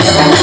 Shiva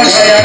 Oh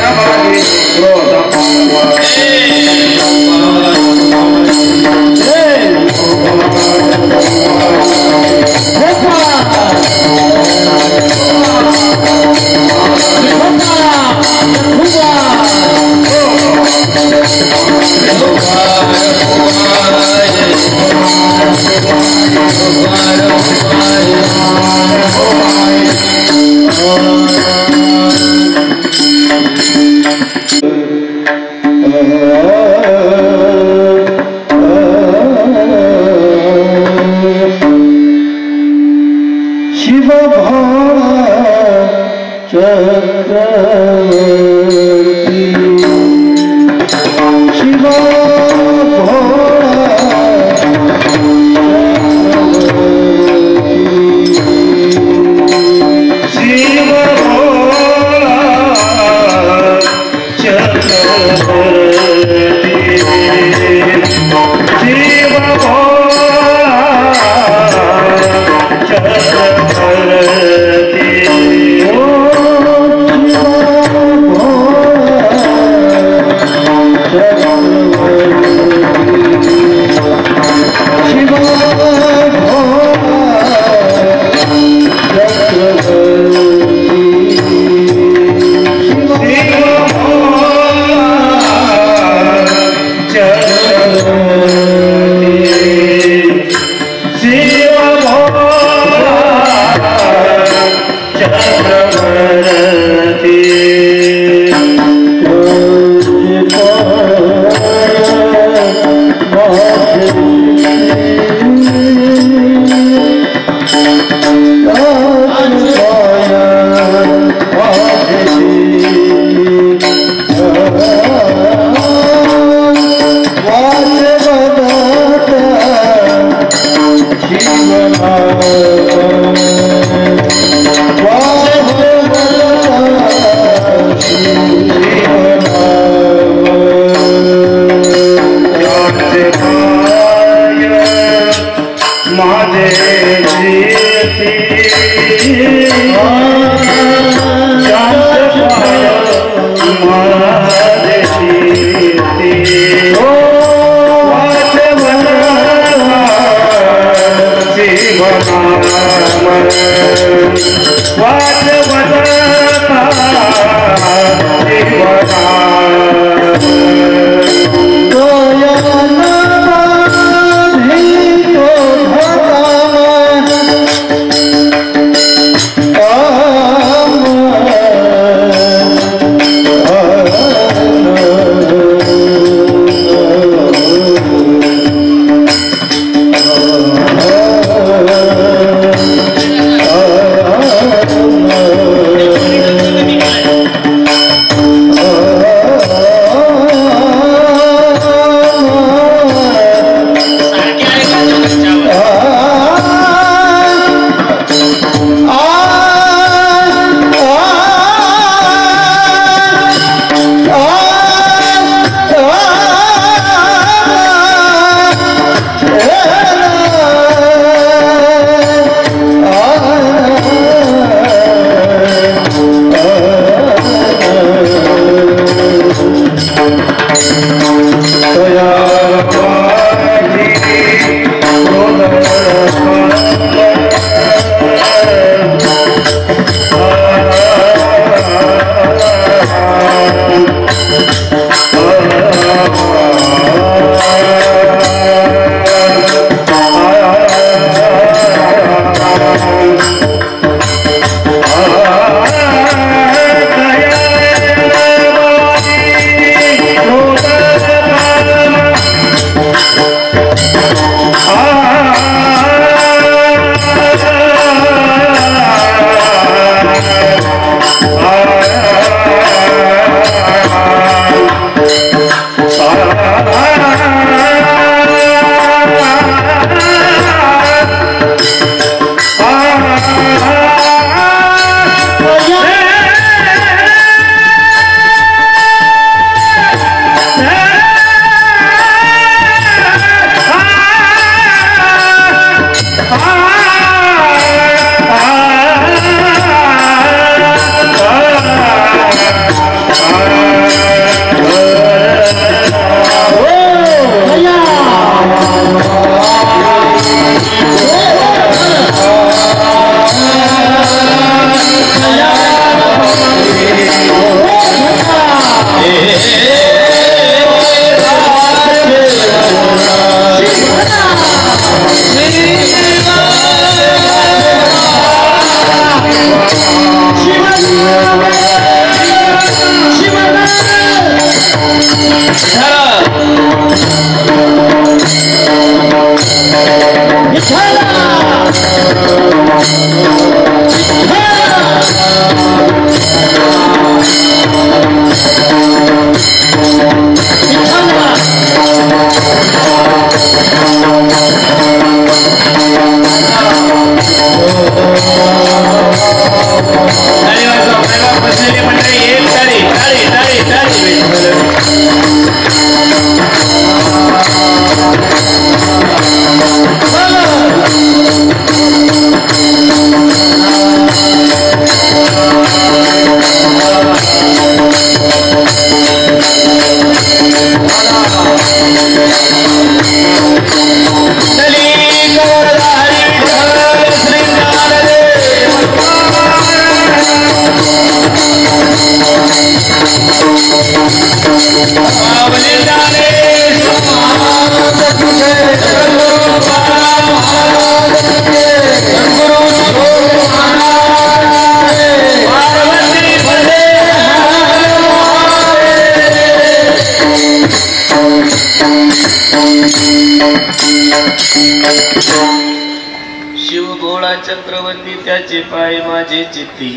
Shiv गोळा चक्रवर्ती त्याचे पाय माझे चित्ती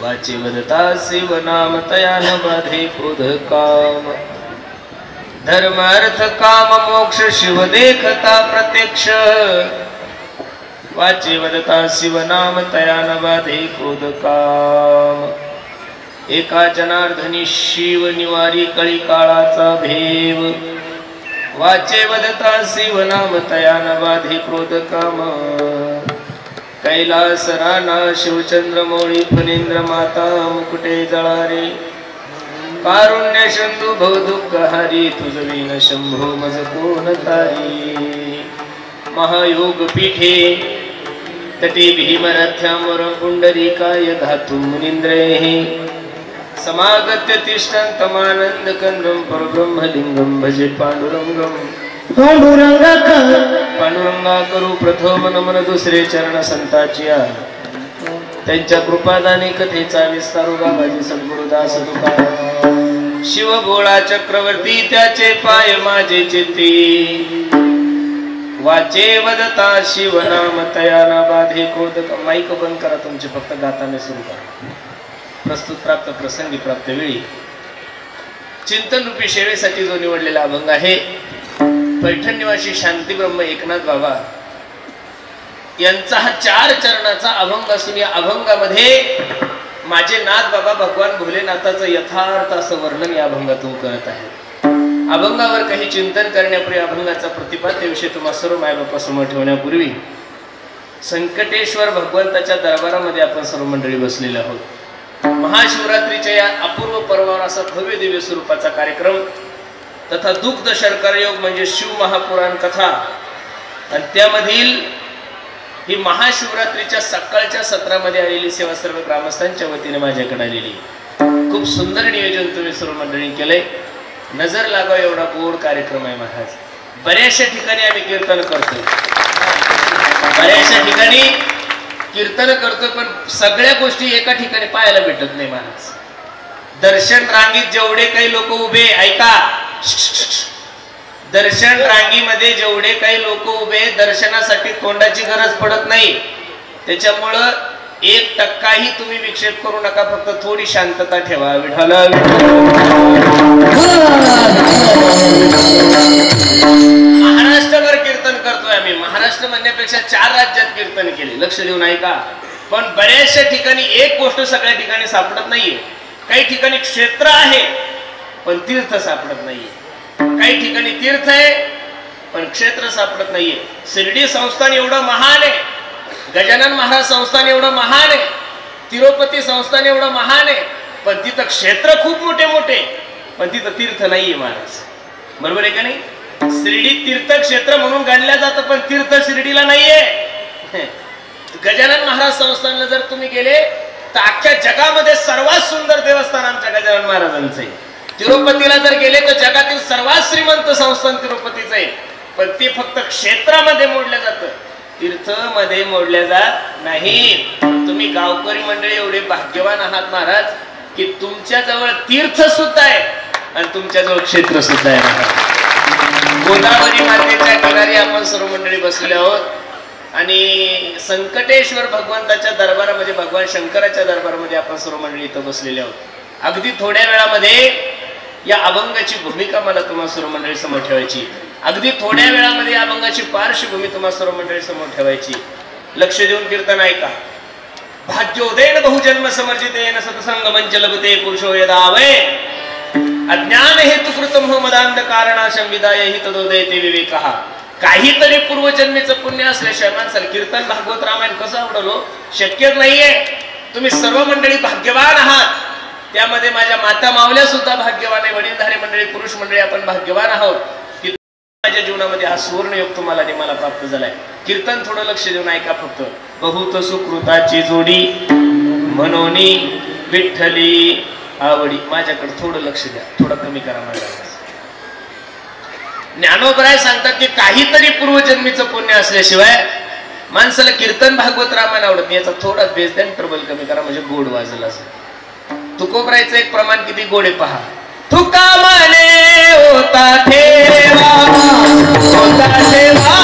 वाचे वदता शिव नाम तयान बाधे क्रोध काम धर्म अर्थ काम मोक्ष शिव देखता प्रत्यक्ष वाचे वदता शिव नाम तयान बाधे क्रोध काम एका जनार्दनी शिव निवारी कळी काळाचा भेव वाचे वदता शिव नाम तयान बाधे क्रोध काम कैलास राणा शिवचंद्र मोळी फणींद्र माता मुकुटे जळारे कारुण्य शंभू भव दुःख हारी तुझवीन शंभू मज कोण तारी महायोग पीठे तटे भीमरथ्यामर पुंडरीकाय धातु मुनींद्रे समागत्य तिष्ठन्तमानंद कंदम परब्रह्मलिंगम भजे पांडुरंगम पांडुरंगा करू प्रथम नमन दुसरे चरण संताचिया त्यांच्या कृपादाने कथेचा विस्तारू बाबाजी सद्गुरुदास तुकाराम शिव गोळा चक्रवर्ती त्याचे पाय माझे चित्ती वाचे वदता शिव नाम तयाना बाधे क्रोध माईक बंद करा तुमचे फक्त गाताने सुरू करा प्रस्तुत प्राप्त प्रसंगी प्राप्त वेळी चिंतन रूपी सेवेसाठी जो निवडलेला अभंग आहे पैठण निवासी शांती ब्रह्म एकनाथ बाबा यांचा हा 4 चरणाचा अभंग असून या अभंगामध्ये माझे नाथ बाबा भगवान भोलेनाथाचं यथार्थ असं वर्णन या अभंगातून करत आहे। अभंगावर काही चिंतन करण्यापूर्वी अभंगाचा प्रतिपाद्य विषय तुम्हा सर्व मायबापासमोर ठेवण्यापूर्वी संकटेश्वर भगवंताच्या दरबारामध्ये आपण सर्व मंडळी बसलेले आहोत। महाशिवरात्रीच्या या अपूर्व पर्वावर असा भव्य दिव्य स्वरूपाचा कार्यक्रम तथा दुग्ध शर्कर योग म्हणजे शिव महापुराण कथा आणि त्यामधील ही महाशिवरात्रीच्या सकाळच्या सत्रामध्ये आलेली सेवा सर्व ग्रामस्थांच्या वतीने माझ्याकडे आलेली खूप सुंदर नियोजन तुम्ही सर्व मंडळी केलंय। नजर लागाव एवढा गोड कार्यक्रम आहे महाराज। बऱ्याचशा ठिकाणी आम्ही कीर्तन करतो पण सगळ्या गोष्टी एका ठिकाणी पाहायला भेटत नाही महाराज। दर्शन रांगीत जेवढे काही लोक उभे ऐका दर्शन रांगीमध्ये जेवढे काही लोक उभे दर्शनासाठी तोंडाची गरज पडत नाही त्याच्यामुळं 1% तुम्ही विक्षेप करू नका फक्त थोडी शांतता ठेवा। विठ्ठल महाराष्ट्रभर कीर्तन करतोय आम्ही महाराष्ट्र म्हणण्यापेक्षा 4 राज्यात कीर्तन केले लक्ष देऊन ऐका पण बऱ्याचशा ठिकाणी एक गोष्ट सगळ्या ठिकाणी सापडत नाहीये। काही ठिकाणी क्षेत्र आहे पण तीर्थ सापडत नाहीये काही ठिकाणी तीर्थ आहे पण क्षेत्र सापडत नाहीये। शिर्डी संस्थान एवढं महान आहे गजानन महाराज संस्थान एवढं महान आहे तिरुपती संस्थान एवढं महान आहे पण तिथं क्षेत्र खूप मोठे मोठे पण तिथं तीर्थ नाहीये महाराज बरोबर आहे का नाही। शिर्डी तीर्थक्षेत्र म्हणून गणल्या जातं पण तीर्थ शिर्डीला नाहीये। गजानन महाराज संस्थानला जर तुम्ही गेले तर अख्ख्या जगामध्ये सर्वात सुंदर देवस्थान आमच्या गजानन महाराजांचं आहे। तिरुपतीला जर गेले तर जगातील सर्वात श्रीमंत संस्थान तिरुपतीचं आहे पण ते फक्त क्षेत्रामध्ये मोडलं जातं तीर्थ मध्ये मोडल्या जात नाही। तुम्ही गावकरी मंडळी एवढे भाग्यवान आहात महाराज की तुमच्या जवळ तीर्थ सुद्धा आहे आणि तुमच्या जवळ क्षेत्र सुद्धा आहे। गोदावरी मातेच्या किनारी आपण सर्व मंडळी बसले आहोत आणि संकटेश्वर भगवंताच्या दरबारामध्ये भगवान शंकराच्या दरबारामध्ये आपण सर्व मंडळी इथं बसलेले आहोत। अगदी थोड्या वेळामध्ये या अभंगाची भूमिका मला तुम्हा सर्व मंडळी समोर ठेवायची अगदी थोड्या वेळामध्ये या अभंगाची पार्श्वभूमी तुम्हा सर्व मंडळी समोर ठेवायची। लक्ष देऊन कीर्तन ऐका। भाग्योदयन बहुजन्म समर्जितेन सत्संग मंच लभते पुरुषो यदावय अज्ञान हेतुकृत मोहमदांध कारणाशं विदाय हि तदोदयते विवेकः। काहीतरी पूर्वजन्मीचं पुण्य असल्याशिवाय माणसाला कीर्तन भागवत रामायण कसं आवडलो शक्यच नाहीये। तुम्ही सर्व मंडळी भाग्यवान आहात त्यामध्ये माझ्या माता मावल्या सुद्धा भाग्यवान आहे वडीलधारी मंडळी पुरुष मंडळी आपण भाग्यवान आहोत की माझ्या जीवनामध्ये हा सुवर्ण योग तुम्हाला आणि मला प्राप्त झालाय। कीर्तन थोडं लक्ष देऊन ऐका फक्त। बहुत सुकृताची जोडी मनोनी विठ्ठली आवडी माझ्याकडे थोडं लक्ष द्या थोडं कमी करा माझ्या ज्ञानोबराय सांगतात की काहीतरी पूर्वजन्मीचं पुण्य असल्याशिवाय माणसाला कीर्तन भागवत रामायण आवडत नाही। याचा थोडा बेस द्या ट्रबल कमी करा म्हणजे गोड वाजल असं। तुकोबरायचं एक प्रमाण किती गोड आहे पहा तुका म्हणे होता ठेवा तुका म्हणे होता ठेवा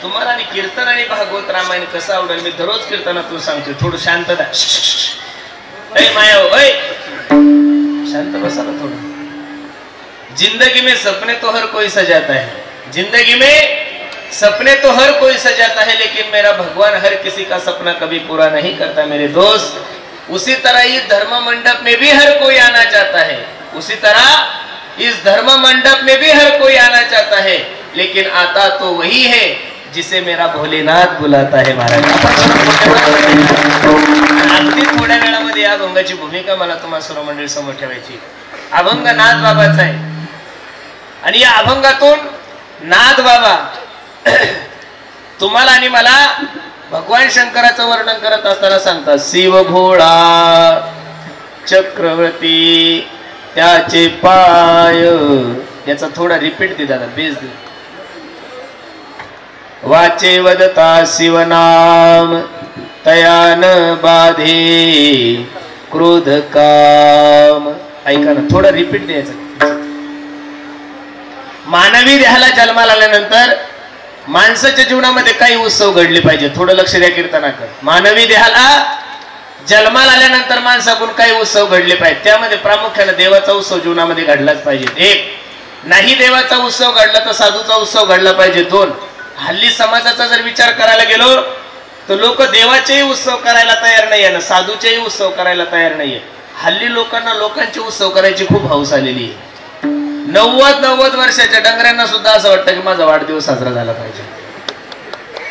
तुम्हाला आणि कीर्तन आणि भागवत रामायण कसं आवडेल मी दररोज कीर्तनातून सांगतोय. थोडं शांत माया शांत बसा ना थोडं. जिंदगी में सपने तो हर कोई सजाता है, जिंदगी में सपने तो हर कोई सजाता है, लेकिन मेरा भगवान हर किसी का सपना कभी पूरा नहीं करता मेरे दोस्त. उसी तरह इस धर्म मंडप में भी हर कोई आना चाहता है, उसी तरह इस धर्म मंडप में भी हर कोई आना चाहता है, लेकिन आता तो वही है जिसे मेरा भोलेनाथ बुलाता है. महाराज अगदी थोड्या वेळामध्ये या अभंगाची भूमिका मला तुम्हाला सर्व मंडळी समोर ठेवायची. अभंग नाथ बाबाचा आहे आणि या अभंगातून नाथ बाबा तुम्हाला आणि मला भगवान शंकराचं वर्णन करत असताना सांगतात. शिव भोळा चक्रवर्ती त्याचे पाय, याचा थोडा रिपीट दे दादा, बेस दे. वाचे वदता शिवनाम तयान बाधे क्रोध काम. ऐका ना, थोडा रिपीट द्यायचं. मानवी देहाला जन्माला आल्यानंतर माणसाच्या जीवनामध्ये काही उत्सव घडले पाहिजे. थोडं लक्ष द्या कीर्तनाकडे. मानवी देहाला जन्माला आल्यानंतर माणसाकडून काही उत्सव घडले पाहिजे. त्यामध्ये प्रामुख्याने देवाचा उत्सव जीवनामध्ये घडलाच पाहिजे. एक, नाही देवाचा उत्सव घडला तर साधूचा उत्सव घडला पाहिजे. दोन, हल्ली समाजाचा जर विचार करायला गेलो तर लोक देवाचेही उत्सव करायला तयार नाही आहे, साधूचेही उत्सव करायला तयार नाहीये. हल्ली लोकांना लोकांचे उत्सव करायची खूप हौस आलेली आहे. 90 वर्षाच्या डंगऱ्यांना सुद्धा असं वाटतं की माझा वाढदिवस साजरा झाला पाहिजे.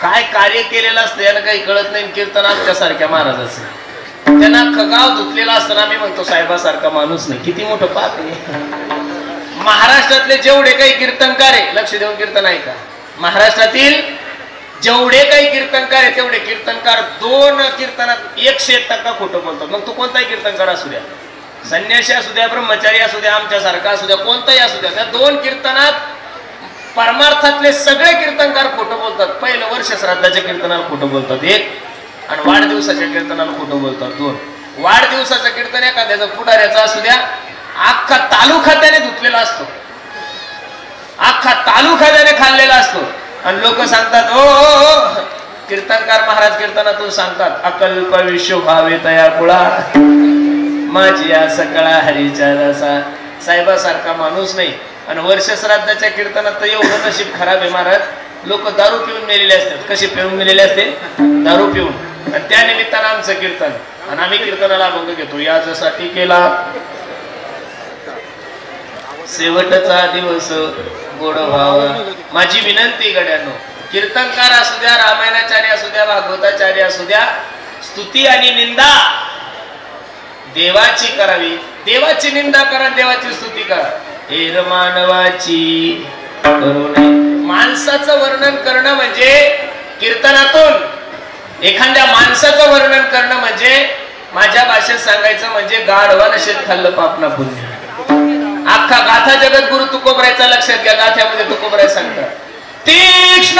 काय कार्य केलेलं असतं याला काही कळत नाही. कीर्तन आमच्यासारख्या महाराजाचं, त्यांना खगाव धुतलेला असताना आम्ही म्हणतो साहेबासारखा माणूस नाही. किती मोठं पाप आहे. महाराष्ट्रातले जेवढे काही कीर्तनकार आहे, लक्ष देऊन कीर्तन आहे का, महाराष्ट्रातील जेवढे काही कीर्तनकार आहे तेवढे कीर्तनकार 2 कीर्तनात 100% खोटं बोलतात. मग तू कोणताही कीर्तनकार असू द्या, संन्यासी असू द्या, ब्रह्मचारी असू द्या, आमच्यासारखा असू द्या, कोणताही असू द्या, त्या 2 कीर्तनात परमार्थातले सगळे कीर्तनकार खोटं बोलतात. पहिलं वर्ष श्राद्धाच्या कीर्तनाला खोटं बोलतात 1, आणि वाढदिवसाच्या कीर्तनाला खोटं बोलतात 2. वाढदिवसाचं कीर्तन एखाद्याचा पुढाऱ्याचा असू द्या, अख्खा तालुका त्याने धुतलेला असतो, अख्खा तालुका त्याने खाल्लेला असतो, आणि लोक सांगतात ओ कीर्तनकार महाराज कीर्तनातून सांगतात अकल्प विश्व भावे तया कुळा माझी या सकळा हरीच्या रसा. साहेबासारखा माणूस नाही. आणि वर्ष श्राद्धाच्या कीर्तनात तर एवढं नशीब खराब आहे महाराज, लोक दारू पिऊन मेलेले असतात. कसे पिऊन मेलेले असते? दारू पिऊन. आणि त्या निमित्तानं आमचं कीर्तन, आणि आम्ही कीर्तनाला अभंग घेतो. यासाठी केला शेवटचा दिवस गोड व्हावा. माझी विनंती गड्यांनो, कीर्तनकार असू द्या, रामायणाचार्य असू द्या, भागवताचार्य असू द्या, स्तुती आणि निंदा देवाची करावी. देवाची निंदा करा, देवाची स्तुती करा. हेर मानवाची करू नये. माणसाचं वर्णन करणं म्हणजे कीर्तनातून एखाद्या माणसाचं वर्णन करणं म्हणजे, माझ्या भाषेत सांगायचं म्हणजे गाढवानं शेत खाल्लं पापना पुण्य. अख्खा गाथा जगद्गुरु तुकोबरायचा लक्षात घ्या. गाथ्यामध्ये तुकोबराय सांगतात, तीक्ष्ण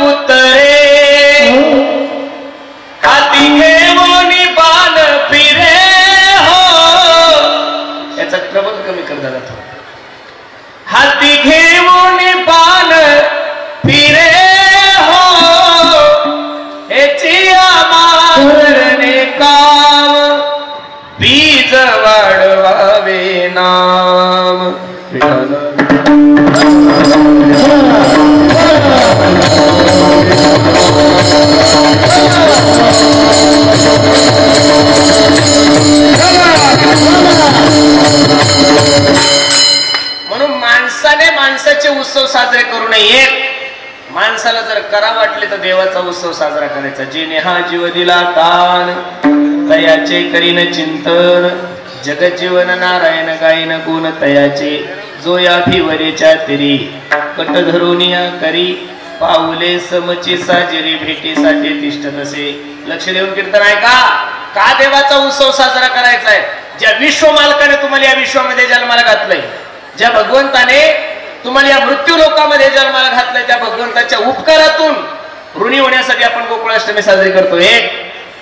उत्तरे हाती घेऊन बाण फिरे हो. याचा प्रबल कमी करता जातो. हाती घेऊन बाण फिरे हो, हेची आमारणे काम बीज वाढवावे नाम. म्हणून माणसाने माणसाचे उत्सव साजरे करू नये. माणसाला जर करा वाटले तर देवाचा उत्सव साजरा करायचा. जिने हा जीव दिला तान तयाचे करीन चिंतन, जगत जीवन नारायण गायन गुण तयाचे. जो या फिवरेच्या तिरी कट धरून या करी, पाऊले समची साजिरी भेटीसाठी तिष्ठत असे. लक्ष देऊन कीर्तन आहे का देवाचा उत्सव साजरा करायचा आहे. ज्या विश्व मालकाने तुम्हाला या विश्वामध्ये जन्माला घातलंय, ज्या भगवंताने तुम्हाला या मृत्यू लोकामध्ये जन्माला घातलंय, त्या भगवंताच्या उपकारातून ऋणी होण्यासाठी आपण गोकुळाष्टमी साजरी करतोय. 1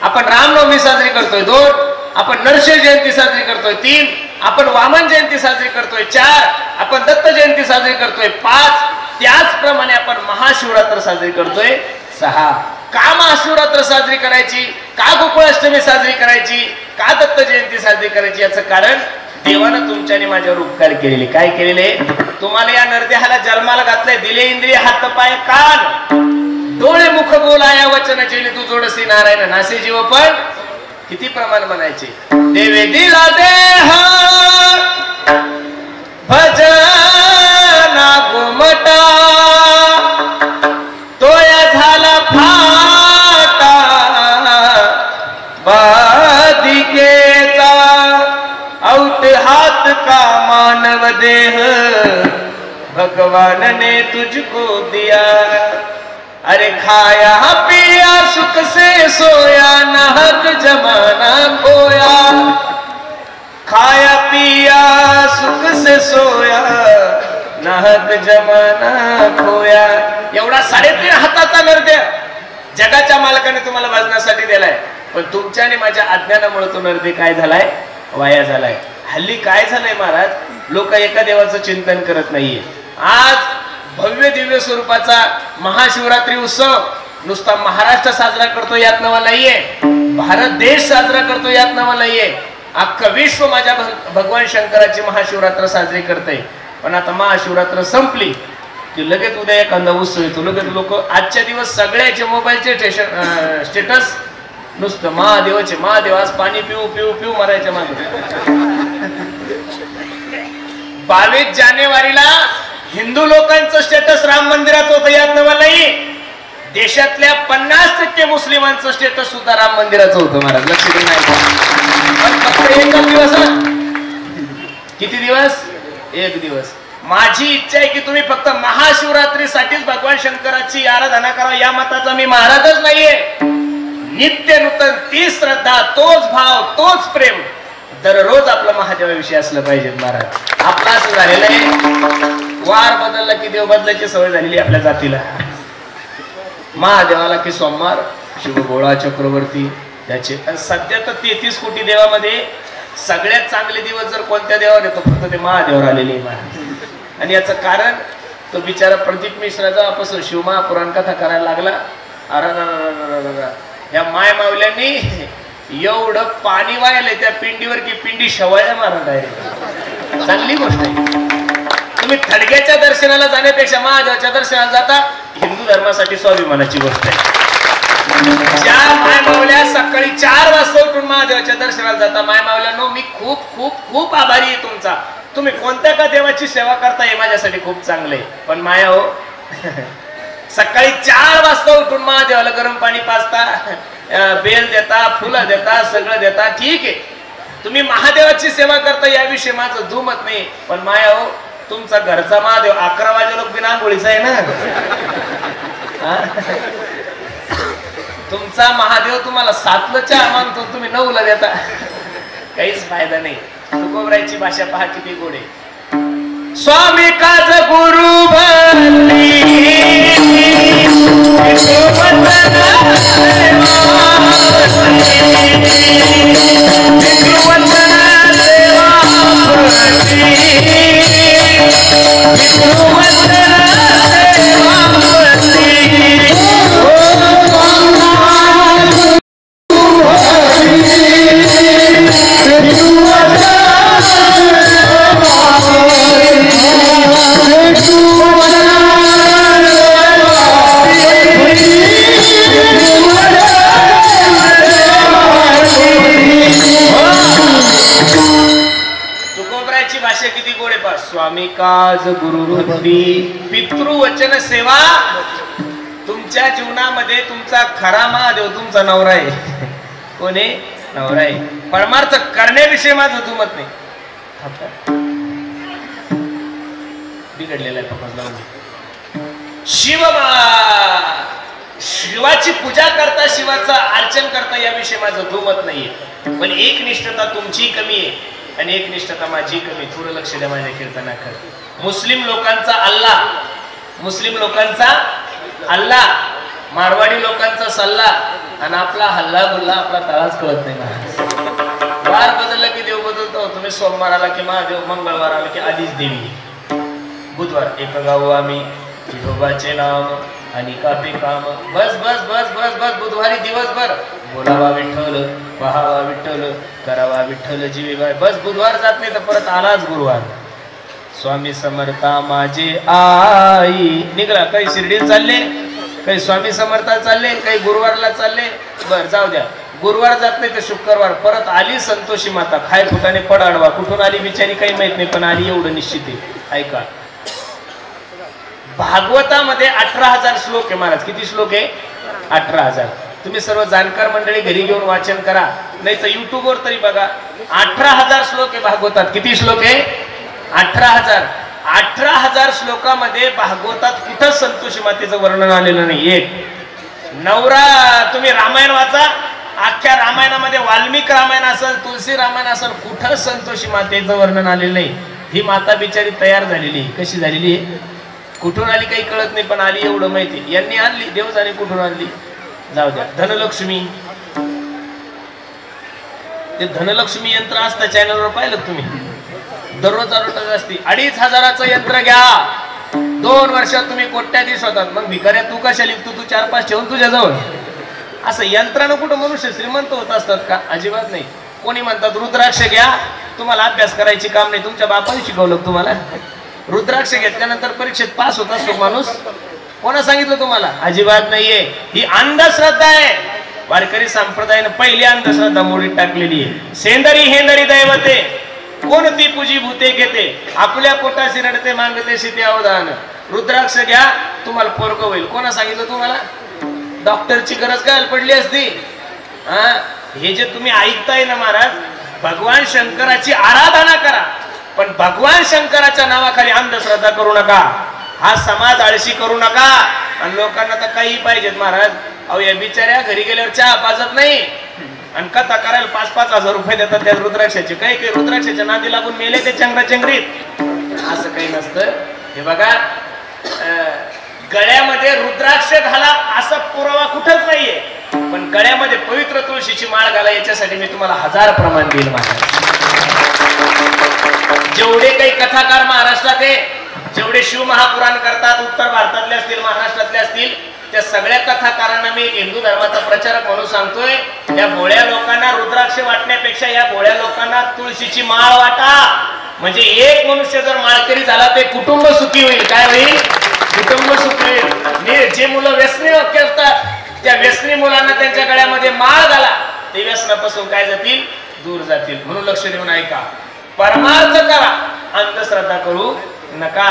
आपण रामनवमी साजरी करतोय. 2 आपण नरसिंह जयंती साजरी करतोय. 3 आपण वामन जयंती साजरी करतोय. 4 आपण दत्त जयंती साजरी करतोय. 5 त्याचप्रमाणे आपण महाशिवरात्र साजरी करतोय. 6 का महाशिवरात्र साजरी करायची, का गोकुळाष्टमी साजरी करायची, का दत्त जयंती साजरी करायची, याचं कारण देवानं तुमच्याने माझ्यावर उपकार केलेले. काय केलेले? तुम्हाला या नरदेहाला जन्माला घातलंय. दिले इंद्रिय हात पाय कान डोळे मुख बोलाया वचन जेणे तू जोडसी नारायण नासे जीव. पण किती प्रमाण म्हणायचे? देवे दिला देह भजना घुमटा, तोया झाला फाटा बाधिकेचा, औट हात का मानव देह भगवान ने तुझको दिया. अरे खाया पिया सुख से सोया नाहक जमाना खोया, खाया पिया सुख से सोया नाहक जमाना खोया. एवढा 3.5 हाताचा नरदेह जगाच्या मालकाने तुम्हाला वाजण्यासाठी दिलाय. पण तुमच्या आणि माझ्या अज्ञानामुळे तो नरदेह काय झालाय? वाया झालाय. हल्ली काय झालंय महाराज, लोक एका देवाचं चिंतन करत नाहीये. आज भव्य दिव्य स्वरूपाचा महाशिवरात्री उत्सव नुसता महाराष्ट्र साजरा करतो यात नवा नाहीये, भारत देश साजरा करतो यात नवा नाहीये. अख्खं विश्व माझ्या भगवान शंकराची महाशिवरात्र साजरी करते. पण आता महाशिवरात्र संपली की लगेच उद्या एखादा उत्सव येतो. लगेच लोक आजच्या दिवस सगळ्याचे मोबाईलचे स्टेटस नुसतं महादेवाचे. महादेव आज पाणी पिऊ पिऊ पिऊ मरायच्या मागे. 22 जानेवारीला हिंदू लोकांचं स्टेटस राम मंदिराचं होतं यात नवा नाही. देशातल्या 50% मुस्लिमांचं स्टेटस सुद्धा राम मंदिराचं होतं महाराज. लक्ष देऊन पण फक्त 1 दिवस. किती दिवस? 1 दिवस. माझी इच्छा आहे की तुम्ही फक्त महाशिवरात्रीसाठीच भगवान शंकराची आराधना करा. या मताचा मी महाराजच नाहीये. नित्य नूतन ती श्रद्धा, तोच भाव, तोच प्रेम दररोज आपला महादेवाविषयी असलं पाहिजे महाराज. आपला असं झालेलं आहे, वार बदलला की देव बदलायची सवय झालेली आपल्या जातीला. महादेवाला की सोमवार, शिवगोळा चक्रवर्ती त्याचे. सध्या तर 33 कोटी देवामध्ये सगळ्यात चांगले दिवस जर कोणत्या देवावर येतो, फक्त ते महादेवावर आलेले महाराज. आणि याचं कारण तो बिचारा प्रदीप मिश्रा जेव्हापासून शिवमहापुराण कथा करायला लागला, अरे या माय मावल्यांनी एवढं पाणी वायलंय त्या पिंडीवर की पिंडी शवाळ्या मारत आहे. चांगली गोष्ट आहे. तुम्ही थडग्याच्या दर्शनाला जाण्यापेक्षा महादेवाच्या दर्शनाला जाता, हिंदू धर्मासाठी स्वाभिमानाची गोष्ट आहे. ज्या माय मावल्या सकाळी 4 वाजता उठून महादेवाच्या दर्शनाला जाता, माय मावल्यानो मी खूप खूप खूप आभारी आहे तुमचा. तुम्ही कोणत्या का देवाची सेवा करता हे माझ्यासाठी खूप चांगलं आहे. पण माया हो, सकाळी 4 वाजता उठून महादेवाला गरम पाणी पाजता, बेल देता, फुलं देता, सगळं देता, ठीक आहे. तुम्ही महादेवाची सेवा करता याविषयी माझं दुमत नाही. पण माया हो, तुमचा घरचा महादेव 11 वाजे लोक बिना आंघोळीचा आहे ना. तुमचा महादेव तुम्हाला 7ला चहा मागतो, तुम्ही 9ला देता. काहीच फायदा नाही. तुकोबरायची भाषा पहा किती गोड आहे. स्वामी काज गुरु भक्ती स्वामी काज गुरु भक्ती पितृवचन सेवा. तुमच्या जीवनामध्ये तुमचा खरा महादेव तुमचा नवरा आहे. कोणी नवरा आहे. परमार्थ करण्याविषयी माझं दुमत नाही. बिघडलेला शिवाची पूजा करता शिवाचं अर्चन करता याविषयी माझं दुमत नाहीये. पण एक निष्ठता तुमची कमी आहे आणि एक निष्ठता माझी कमी. थोडं लक्ष द्या माझ्या कीर्तनाकडे. मुस्लिम लोकांचा अल्लाह, मुस्लिम लोकांचा अल्लाह, मारवाडी लोकांचा सल्ला आणि आपला हल्ला गुल्ला आपला तळाच कळत नाही. वार बदलला की देव बदलतो. तुम्ही सोमवार आला की महादेव, मंगळवार आला की आधीच देवी, बुधवार एक गाव आम्ही विठोबाचे नाम आणि कापे काम. बस बस बस बस बस बुधवारी दिवसभर बोलावा विठ्ठल, पहावा विठ्ठल, करावा विठ्ठल जीवे. बस बुधवार जात नाही तर परत आलाच गुरुवार. स्वामी समर्था माझे आई. निघला काही शिर्डीत चालले, काही स्वामी समर्था चालले, काही गुरुवारला चालले. बर जाऊ द्या. गुरुवार जात नाही तर शुक्रवार परत आली संतोषी माता. खाय फुटाने पड आडवा. कुठून आली बिचारी काही माहित नाही, पण आली एवढं निश्चित आहे. ऐका, भागवतामध्ये 18,000 श्लोक आहे महाराज. किती श्लोक आहे? 18,000. तुम्ही सर्व जाणकार मंडळी घरी घेऊन वाचन करा, नाही तर युट्यूबवर तरी बघा. 18,000 श्लोक आहे भागवतात. किती श्लोक आहे? 18,000. 18,000 श्लोकामध्ये भागवतात कुठं संतोषी मातेचं वर्णन आलेलं नाही. एक नवरा, तुम्ही रामायण वाचा, अख्ख्या रामायणामध्ये वाल्मिक रामायण असेल, तुलसी रामायण असेल, कुठं संतोषी मातेचं वर्णन आलेलं नाही. ही माता बिचारी तयार झालेली. कशी झालेली आहे? कुठून आली काही कळत नाही, पण आली एवढं माहिती. यांनी आणली, देव जाणे कुठून आणली. जाऊ द्या. धनलक्ष्मी, ते धनलक्ष्मी यंत्र असतं चॅनलवर पाहिलं तुम्ही, दररोज आरोटत असते. 2,500चं यंत्र घ्या, 2 वर्षात तुम्ही कोट्याधीश होतात. मग भिकाऱ्या तू कशा लिखतो? तू 4-5 ठेवून तुझ्याजवळ. असं यंत्रानं कुठं मनुष्य श्रीमंत होत असतात का? अजिबात नाही. कोणी म्हणतात रुद्राक्ष घ्या, तुम्हाला अभ्यास करायची काम नाही. तुमच्या बापाने शिकवलं तुम्हाला? रुद्राक्ष घेतल्यानंतर परीक्षेत पास होत असतो माणूस? कोणा सांगितलं तुम्हाला? अजिबात नाहीये. ही अंधश्रद्धा आहे. वारकरी संप्रदायाने पहिली अंधश्रद्धा मोडीत टाकलेली आहे. सेंदरी हेंदरी दैवते, कोणती पूजी भूते घेते, आपल्या पोटाशी रडते मागते सीते अवधान. रुद्राक्ष घ्या, तुम्हाला पोरग होईल. कोणा सांगितलं तुम्हाला? डॉक्टरची गरज काय पडली असती? हे जे तुम्ही ऐकताय ना महाराज, भगवान शंकराची आराधना करा, पण भगवान शंकराच्या नावाखाली अंधश्रद्धा करू नका. हा समाज आळशी करू नका. आणि लोकांना तर काही पाहिजेत महाराज. अहो या बिचाऱ्या घरी गेल्यावर चहा पाजत नाही आणि कथा करायला 5-5 हजार रुपये देतात त्या रुद्राक्षाचे. काही काही रुद्राक्षाच्या नादी लागून मेले ते चंगराचंगरीत. असं काही नसतं. हे बघा, गळ्यामध्ये रुद्राक्ष घाला असा पुरावा कुठंच नाहीये, पण गळ्यामध्ये पवित्र तुळशीची माळ घाला याच्यासाठी मी तुम्हाला 1000 प्रमाण देईल महाराज. जेवढे काही कथाकार महाराष्ट्रात आहे, जेवढे शिवमहापुराण करतात, उत्तर भारतातले असतील, महाराष्ट्रातले असतील, त्या सगळ्या कथाकारांना मी हिंदू धर्माचा प्रचारक म्हणून सांगतोय, या भोळ्या लोकांना रुद्राक्ष वाटण्यापेक्षा या भोळ्या लोकांना तुळशीची माळ वाटा. म्हणजे एक मनुष्य जर माळकरी झाला ते कुटुंब सुखी होईल. काय होईल? कुटुंब सुखी होईल. जे मुलं व्यसनी करतात त्या व्यसनी मुलांना त्यांच्या गळ्यामध्ये माळ घाला, ते व्यसनापासून काय जातील? दूर जातील. म्हणून लक्ष देऊन ऐका. परमार्थ करा, अंधश्रद्धा करू नका.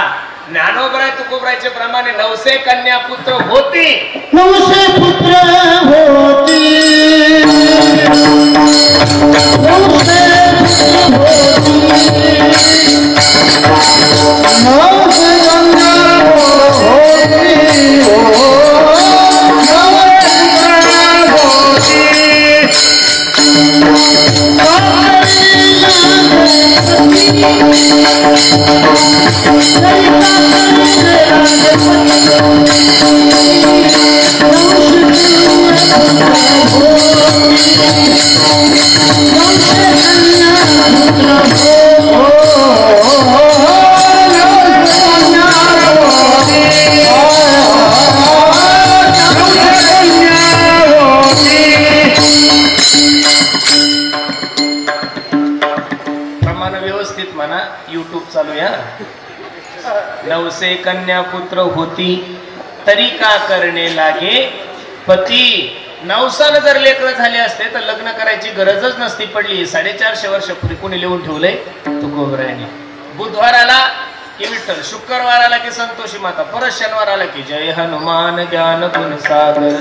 ज्ञानोबराय तुकोबरायचे प्रमाणे 900 कन्या पुत्र होती. 900 पुत्र होती. 900 होती. प्रमाण व्यवस्थित म्हणा. युट्यूब चालू या. 900 कन्या पुत्र होती तरी का करणे लागे पती. 900 जर लेकरं झाले असते तर लग्न करायची गरजच नसती पडली. 450 वर्षापूर्वी कोणी लिहून ठेवलंय तुकोबरायाने. बुधवाराला की विठ्ठल, शुक्रवाराला की संतोषी माता, परत शनिवाराला की जय हनुमान ज्ञान गुण सागर,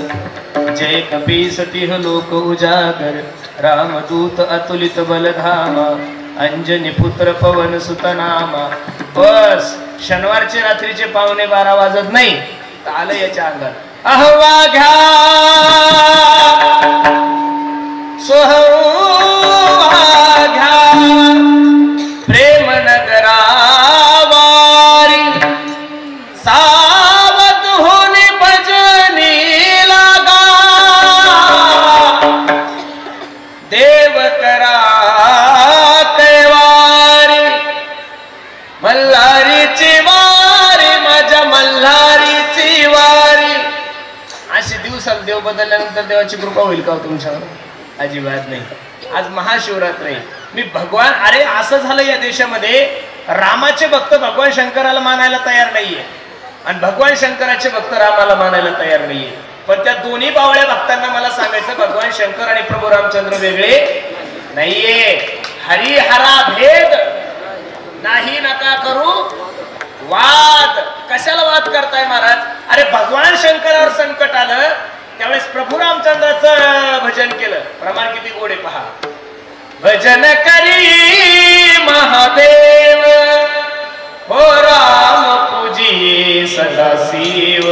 जय कपीसतिह लोक उजागर, रामदूत अतुलित बलधामा, अंजनी पुत्र पवन सुतनामा. बस शनिवारचे रात्रीचे 11:15 वाजत नाही तर आलं याच्या अंगात अहवा घ्या सोहवा घ्या प्रेम नगरावारी, सावध होणे भजनी लागा, देव करा कैवारी, मल्हारीची वारी, माझ्या मल्हारीची वारी. अशी दिवसाला देव बदलल्यानंतर देवाची कृपा होईल का तुमच्यावर? अजिबात नाही. आज महाशिवरात्री. मी भगवान, अरे असं झालं या देशामध्ये, रामाचे भक्त भगवान शंकराला मानायला तयार नाहीये आणि भगवान शंकराचे भक्त रामाला मानायला तयार नाहीये. पण त्या दोन्ही बावळ्या भक्तांना मला सांगायचं, भगवान शंकर आणि प्रभू रामचंद्र वेगळे नाहीये. हरिहरा भेद नाही नका करू वाद. कशाला वाद करताय महाराज? अरे भगवान शंकरावर संकट आलं त्यावेळेस प्रभू रामचंद्राचं भजन केलं. प्रमाण किती गोडे पहा. भजन करी महादेव हो राम पूजी सदाशिव,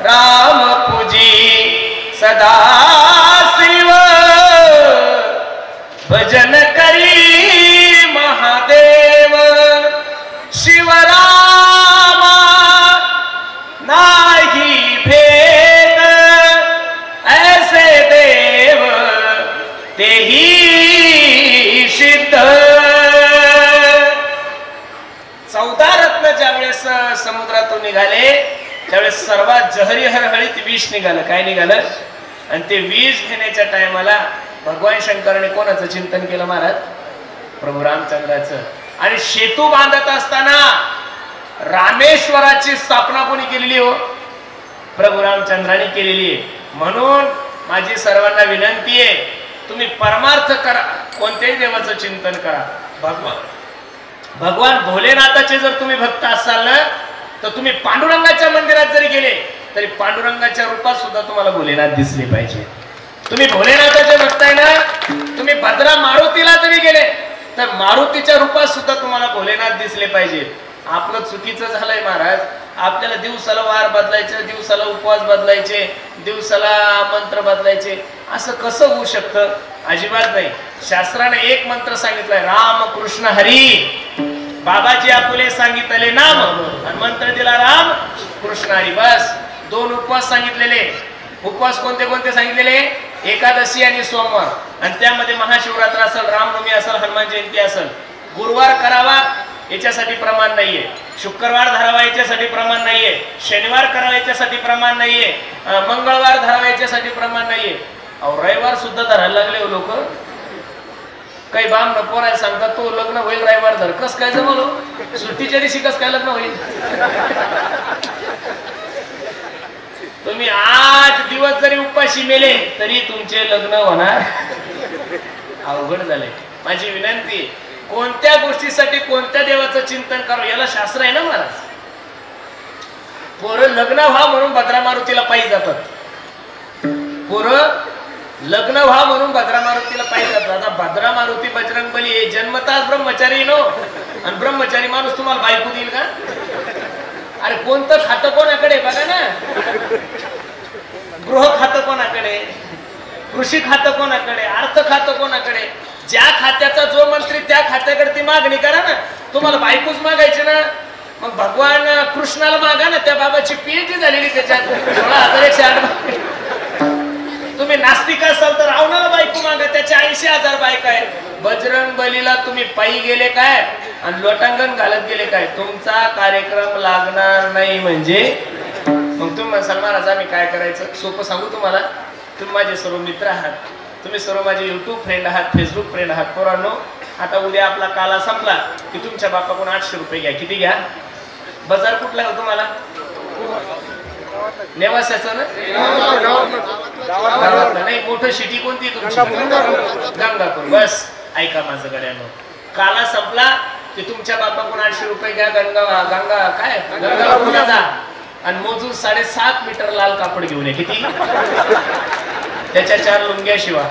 राम पूजी सदाशिव. भजन करी महादेव शिवरामा, नाही भेद ऐसे देव तेही सिद्ध. 14 रत्न ज्यावेळेस समुद्रातून निघाले त्यावेळेस सर्वात जहरी हळहळीत विष निघालं. काय निघालं? आणि ते विष घेण्याच्या टायमाला भगवान शंकराने कोणाचं चिंतन केलं महाराज? प्रभू रामचंद्राचं. आणि सेतू बांधत असताना रामेश्वराची स्थापना कोणी केलेली हो? प्रभू रामचंद्राने केलेली आहे. म्हणून माझी सर्वांना विनंती आहे, तुम्ही परमार्थ करा, कोणत्याही देवाचं चिंतन करा. भगवान भोलेनाथाचे जर तुम्ही भक्त असाल ना तर तुम्ही पांडुरंगाच्या मंदिरात जरी गेले तरी पांडुरंगाच्या रूपात सुद्धा तुम्हाला भोलेनाथ दिसले पाहिजे. तुम्ही भोलेनाथाचे भक्त आहे ना, तुम्ही भद्रा मारुतीला जरी गेले तर मारुतीच्या रूपात सुद्धा तुम्हाला भोलेनाथ दिसले पाहिजे. आपलं चुकीचं झालंय महाराज. आपल्याला दिवसाला वार बदलायचे, दिवसाला उपवास बदलायचे, दिवसाला मंत्र बदलायचे. असं कसं होऊ शकतं? अजिबात नाही. शास्त्राने एक मंत्र सांगितलाय, राम कृष्ण हरी. बाबाजी आपुले सांगितले नाम आणि मंत्र दिला राम कृष्ण हरी. बस 2 उपवास सांगितलेले. उपवास कोणते कोणते सांगितलेले? एकादशी आणि सोमवार. आणि त्यामध्ये महाशिवरात्र असेल, रामनवमी असेल, हनुमान जयंती असेल. गुरुवार करावा याच्यासाठी प्रमाण नाहीये, शुक्रवार धरावा याच्यासाठी प्रमाण नाहीये, शनिवार करावा याच्यासाठी प्रमाण नाहीये, मंगळवार धरावा याच्यासाठी प्रमाण नाहीये. अहो रविवार सुद्धा धरायला लागले लोक. काही बाम पोरायला सांगतात तो लग्न होईल रविवार धर. कस काय जमलो? सुट्टीच्या दिवशी कस काय लग्न होईल? तुम्ही 8 दिवस जरी उपाशी मेले तरी तुमचे लग्न होणार अवघड झाले. माझी विनंती, कोणत्या गोष्टीसाठी कोणत्या देवाचं चिंतन करावं याला शास्त्र आहे ना महाराज. पोरं लग्न व्हा म्हणून भद्रा मारुतीला पायी जातात. पोरं लग्न व्हा म्हणून भद्रा मारुतीला पायी जातात. आता भद्रा मारुती बजरंगबली जन्मताच ब्रह्मचारी नो, आणि ब्रह्मचारी माणूस तुम्हाला बायको देईल का? अरे कोणतं खातं कोणाकडे बघा ना. गृह खातं कोणाकडे, कृषी खातं कोणाकडे, अर्थ खातं कोणाकडे. ज्या खात्याचा जो मंत्री त्या खात्याकडे ती मागणी करा ना. तुम्हाला बायकोच मागायची ना, मग भगवान कृष्णाला मागा ना. त्या बाबाची पीएचडी झालेली त्याच्यात 16,108 80,000 बायका आहे. बजरंग बलीला तुम्ही पायी गेले काय आणि लोटांगण घालत गेले काय, तुमचा कार्यक्रम लागणार नाही. म्हणजे मग तुम्ही म्हणसाल महाराज आम्ही काय करायचं? सोपं सांगू तुम्हाला. तुम्ही माझे सर्व मित्र आहात, तुम्ही सर्व माझे युट्यूब फ्रेंड आहात, फेसबुक फ्रेंड आहात. पोरांनो, आता उद्या आपला काला संपला की तुमच्या बापाकडून 800 रुपये घ्या. किती घ्या? बाजार कुठला हो तुम्हाला? नेवासाचं ना? नाही, मोठं सिटी कोणती तुमची? गंगापूर. बस ऐका माझं गड्यानो, काला संपला की तुमच्या बापाकडून 800 रुपये घ्या. गंगापूरला जा आणि मोजून 7.5 मीटर लाल कापड घेऊन ये. किती? त्याच्या 4 लुंग्या शिवा,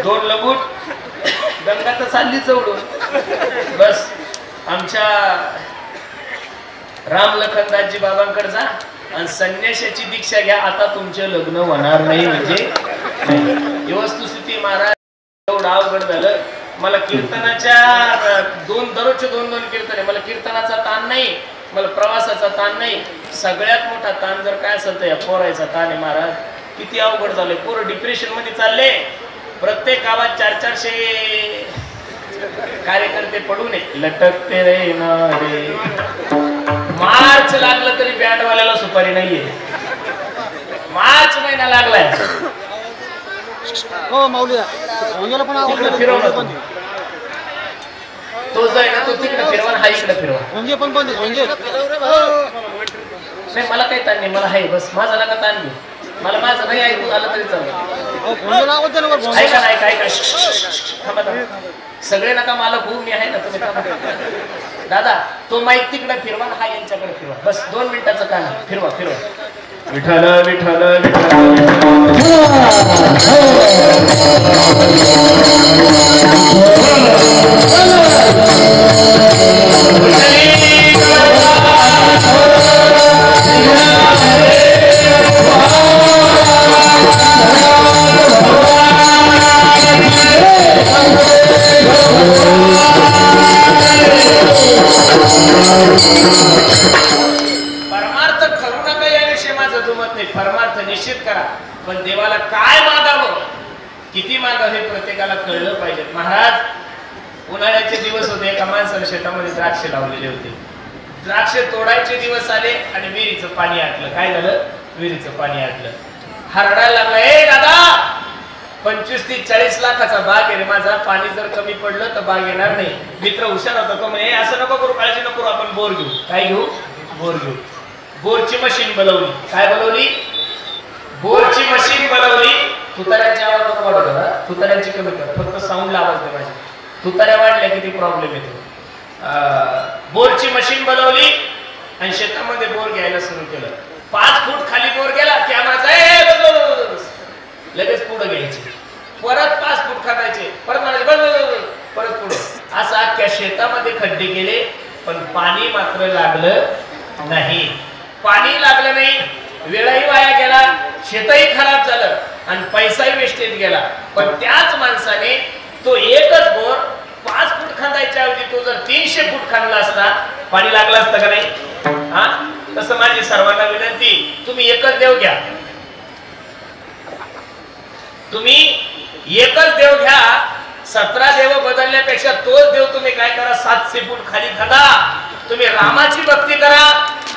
2 लगूट. गंगा तर चालली जवळून. बस आमच्या राम लखनदासजी बाबांकडे जा आणि संन्याशाची दीक्षा घ्या. आता तुमचे लग्न होणार नाही. म्हणजे ही वस्तुस्थिती महाराज. एवढं अवघड झालं. मला कीर्तनाच्या दररोजचे 2-2 कीर्तन आहे. मला कीर्तनाचा ताण नाही, मला प्रवासाचा ताण नाही. सगळ्यात मोठा ताण जर काय असेल तर या पोरायचा ताण आहे महाराज. किती अवघड झालंय. पोरं डिप्रेशन मध्ये चालले. प्रत्येक गावात 400-400 कार्यकर्ते पडून लटकते रे ना रे. मार्च लागलं तरी बँडवाल्याला सुपारी नाहीये. मार्च महिना लागलाय. हो माऊली तिकडे फिरवलं तो जो आहे ना, तो तिकडे फिरवा, हा इकडे फिरवा. म्हणजे पण म्हणजे नाही, मला काही ताण नाही. मला आहे बस. माझा नका ताण घेऊ. मला माझं नाही ऐकू आलं तरी चालतं. ऐका ना, ऐका. थांबा. सगळे नका मला भाऊ, मी आहे ना. तुम्ही दादा तो माईक तिकडे फिरवा, हा यांच्याकडे फिरवा. बस 2 मिनिटाचं काम. फिरवा. विठ्ठल विठ्ठल परमार्थ करू नका याविषयी माझं दुमत नाही. परमार्थ निश्चित करा, पण देवाला काय मागावं, किती मागावं हे प्रत्येकाला कळलं पाहिजे. महाराज, उन्हाळ्याचे दिवस होते. एका माणसाने शेतामध्ये द्राक्ष लावलेले होते. द्राक्ष तोडायचे दिवस आले आणि विहिरीचं पाणी आटलं. काय झालं? विहिरीचं पाणी आटलं. हा रडायला लागला, ए दादा, 25-40 लाखाचा बाग आहे रे माझा. पाणी जर कमी पडलं तर बाग येणार नाही. मित्र हुशार होता तो म्हणे, असं नको करू, काळजी नको करू, आपण बोर घेऊ. काय घेऊ? बोर घेऊ. बोरची मशीन बनवली. काय बनवली? बोरची मशीन बनवली. तुताऱ्यांची आवाज नको वाढवला, तुताऱ्यांची कमी कर, फक्त साऊंडला आवाज दे माझ्या. तुताऱ्या वाढल्या किती प्रॉब्लेम येतो. बोरची मशीन बनवली आणि शेतामध्ये बोर घ्यायला सुरू केलं. 5 फूट खाली बोर गेला की आम्हाला लगेच पुढे घ्यायचे. परत 5 फूट खायचे, परत म्हणायचे परत पुढे. असं अख्ख्या शेतामध्ये खड्डे केले, पण पाणी मात्र लागलं नाही. पाणी लागलं नाही, वेळही वाया गेला, शेतही खराब झालं आणि पैसाही वेस्टेज गेला. पण त्याच माणसाने तो एकच बोर 5 फूट खांदायच्या ऐवजी तो जर 300 फूट खांदला असता, पाणी लागलं असतं का नाही? हा, तसं माझी सर्वांना विनंती, तुम्ही एकच देव घ्या. तुम्ही एकच देव घ्या. 17 देव बदलण्यापेक्षा तोच देव तुम्ही काय करा, 700 फूट खाली खांदा. तुम्ही रामाची भक्ती करा,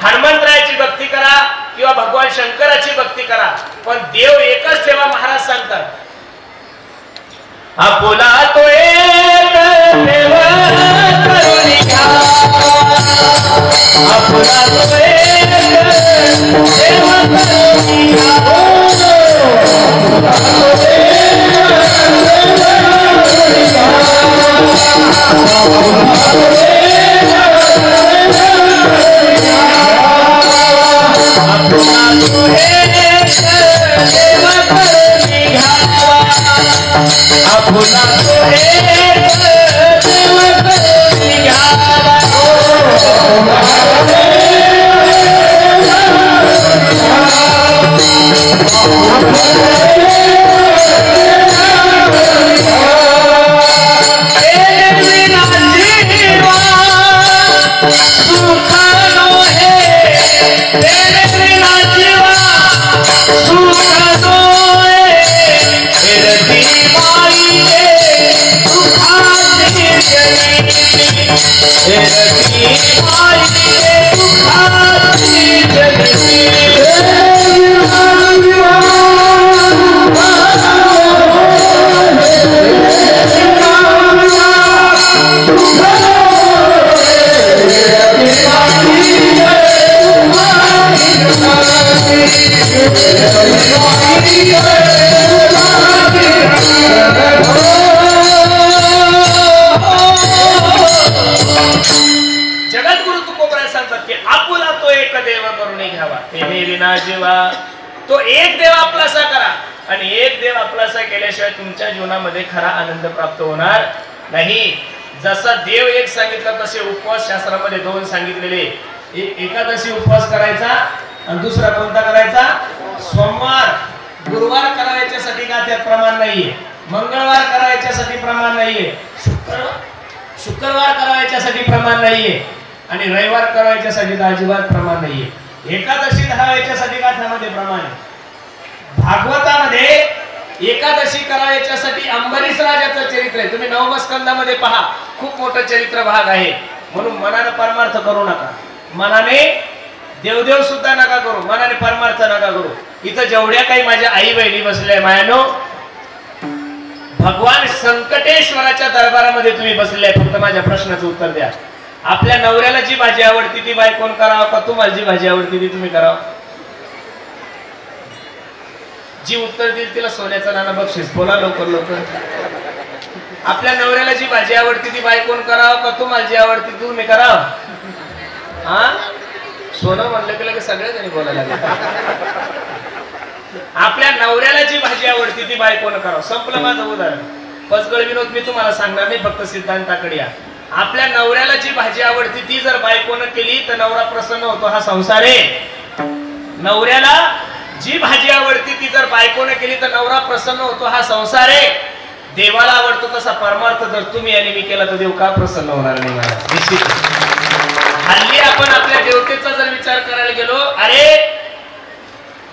हनुमंतरायाची भक्ती करा किंवा भगवान शंकराची भक्ती करा, पण देव एकच ठेवा. महाराज सांगतात, आपुला तो एक देव करुणी घ्या, आपुला तो एक देव करुणी घ्या. जगद्गुरु तुकोबराय सांगतात की आपुला तो एक देव करून घ्यावा ते विना जीवा. तो एक देव आपलासा करा आणि एक देव आपलासा केल्याशिवाय तुमच्या जीवनामध्ये खरा आनंद प्राप्त होणार नाही. जसा देव एक सांगितला तसे उपवास शास्त्रामध्ये दोन सांगितलेले. एक एकादशी उपवास करायचा आणि दुसरा कोणता करायचा? सोमवार. गुरुवार करायच्यासाठी का त्यात प्रमाण नाहीये, मंगळवार करायच्यासाठी प्रमाण नाहीये, शुक्रवार करायच्यासाठी प्रमाण नाहीये आणि रविवार करायच्यासाठी अजिबात प्रमाण नाहीये. एकादशी धरायच्यासाठी का त्यामध्ये प्रमाण आहे? भागवतामध्ये एकादशी करायच्यासाठी अंबरीश राजाचं चरित्र आहे. तुम्ही नवम स्कंदामध्ये पहा, खूप मोठं चरित्र भाग आहे. म्हणून मनाने परमार्थ करू नका, मनाने देवदेव सुद्धा नका करू, मनाने परमार्थ नका करू. इथं जेवढ्या काही माझ्या आई बहिणी बसल्या मायानो, भगवान संकटेश्वराच्या दरबारामध्ये तुम्ही बसले. फक्त माझ्या प्रश्नाचं उत्तर द्या. आपल्या नवऱ्याला जी भाजी आवडती ती बायकोन करावं का तुम्हाला जी भाजी आवडती ती तुम्ही करावं? जी उत्तर देईल तिला सोन्याचा नाणा बक्षीस. बोला लवकर लवकर. आपल्या नवऱ्याला जी भाजी आवडती ती बायकोन करावं का तुम्हाला जी आवडती ती तुम्ही करावं? हा, सोनं म्हणलं की लगेच सगळेजणी बोलायला लागले. आपल्या नवऱ्याला जी भाजी आवडती ती बायकोनं करावं. संपलं माझं उदाहरण. पचगळ विनोद मी तुम्हाला सांगणार नाही, फक्त सिद्धांताकडे या. आपल्या नवऱ्याला जी भाजी आवडती ती जर बायकोनं केली तर नवरा प्रसन्न होतो, हा संसार आहे. नवऱ्याला जी भाजी आवडती ती जर बायकोनं केली तर नवरा प्रसन्न होतो, हा संसार आहे. देवाला आवडतो तसा परमार्थ जर तुम्ही आणि मी केला तर देव का प्रसन्न होणार नाही? मला निश्चित. हल्ली आपण आपल्या देवतेचा जर विचार करायला गेलो, अरे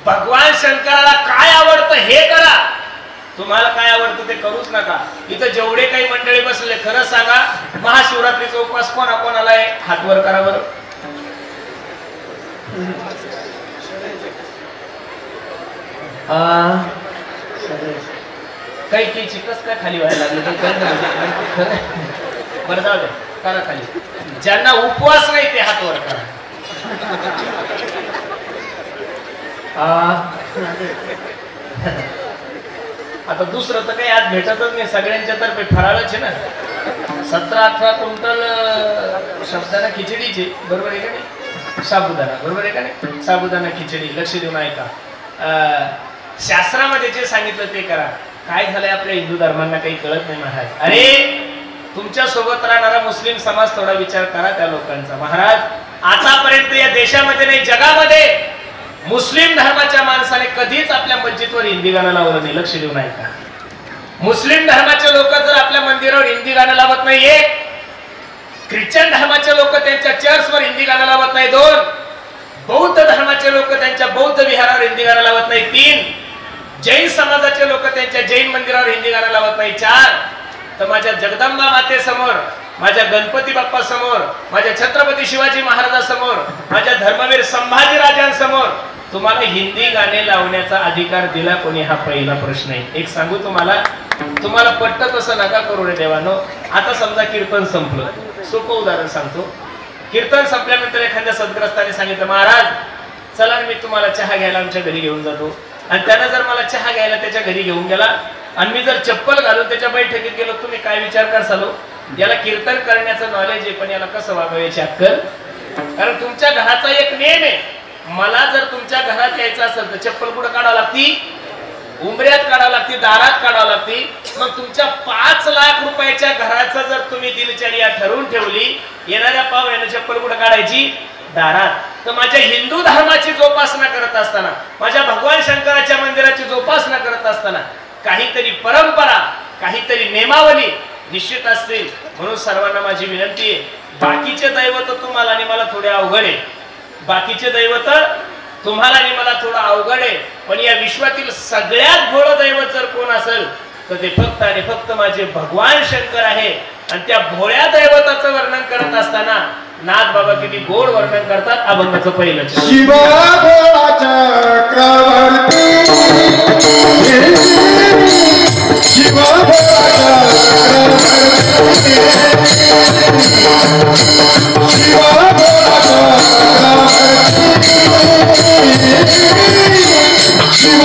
भगवान शंकराला काय आवडतं हे करा, तुम्हाला काय आवडतं ते करूच नका. इथं जेवढे काही मंडळी बसले, खरं सांगा, महाशिवरात्रीचा उपवास कोणाला आहे? हात वर करा बरं. काही काही चिकस काय खाली व्हायला लागले बरं, जाऊ दे, करा खाली. ज्यांना उपवास नाही ते हात वर करा. आता दुसरं तर काही आज भेटतच नाही, सगळ्यांच्या तर्फे फराळच आहे ना. 17-18 क्विंटल शब्दाना खिचडीची, बरोबर आहे का नाही? साबुदाणा, बरोबर आहे का नाही? साबुदाणा खिचडी. लक्ष देऊन ऐका. शास्त्रामध्ये जे सांगितलं ते करा. काय झालंय आपल्या हिंदू धर्मांना काही कळत नाही महाराज. अरे तुमच्या सोबत राहणारा मुस्लिम समाज थोडा विचार करा त्या लोकांचा. महाराज आतापर्यंत या देशामध्ये नाही जगामध्ये मुस्लिम धर्माच्या माणसाने कधीच आपल्या मस्जिदवर हिंदी गाणं लावलं नाही. लक्ष देऊन ऐका. मुस्लिम धर्माचे लोक जर आपल्या मंदिरावर हिंदी गाणं लावत नाहीये, ख्रिश्चन धर्माचे लोक त्यांच्या चर्चवर हिंदी गाणं लावत नाही. 2, बौद्ध धर्माचे लोक त्यांच्या बौद्ध विहारावर हिंदी गाणं लावत नाही. 3, जैन समाजाचे लोक त्यांच्या जैन मंदिरावर हिंदी गाणं लावत नाही. 4, तर माझ्या जगदंबा मातेसमोर, माझ्या गणपती बाप्पा समोर, माझ्या छत्रपती शिवाजी महाराजांसमोर, माझ्या धर्मवीर संभाजी राजांसमोर तुम्हाला हिंदी गाणे लावण्याचा अधिकार दिला कोणी? हा पहिला प्रश्न आहे. एक सांगू तुम्हाला पटतं तसं नका करू रे देवानो. आता समजा कीर्तन संपलं, सोपं उदाहरण सांगतो. कीर्तन संपल्यानंतर एखाद्या सद्ग्रस्ताने सांगितलं, महाराज चला मी तुम्हाला चहा घ्यायला आमच्या घरी घेऊन जातो. आणि त्यानं जर मला चहा घ्यायला त्याच्या घरी घेऊन गेला आणि मी जर चप्पल घालून त्याच्या बैठकीत गेलो, तुम्ही काय विचार करसाल? याला कीर्तन करण्याचं नॉलेज आहे पण याला कसं वागवायची अक्कल? कारण तुमच्या घराचा एक नियम आहे. मला जर तुमच्या घरात यायचं असेल तर चप्पल कुठं काढावं लागती? उंबऱ्यात काढावं लागते, दारात काढावं लागते. मग तुमच्या 5 लाख रुपयाच्या घराचं जर तुम्ही दिनचर्या ठरवून ठेवली, येणाऱ्या पाहुण्यानं चप्पल कुठं काढायची? दारात. तर माझ्या हिंदू धर्माची जोपासना करत असताना, माझ्या भगवान शंकराच्या मंदिराची जोपासना करत असताना काहीतरी परंपरा, काहीतरी नियमावली निश्चित असतील. म्हणून सर्वांना माझी विनंती आहे, बाकीचे दैवत तुम्हाला आणि मला थोडे अवघड आहे. बाकीचे दैवत तुम्हाला आणि मला थोडं अवघड आहे. पण या विश्वातील सगळ्यात भोळं दैवत जर कोण असेल तर ते फक्त आणि फक्त माझे भगवान शंकर आहे. आणि त्या भोळ्या दैवताचं वर्णन करत असताना नाथ बाबा किती गोड वर्णन करतात. अभंगाचं पहिलं शिवा भोळा चक्रवर्ती, शिवा भोळा चक्रवर्ती, शिवा भोळा चक्रवर्ती, शिवा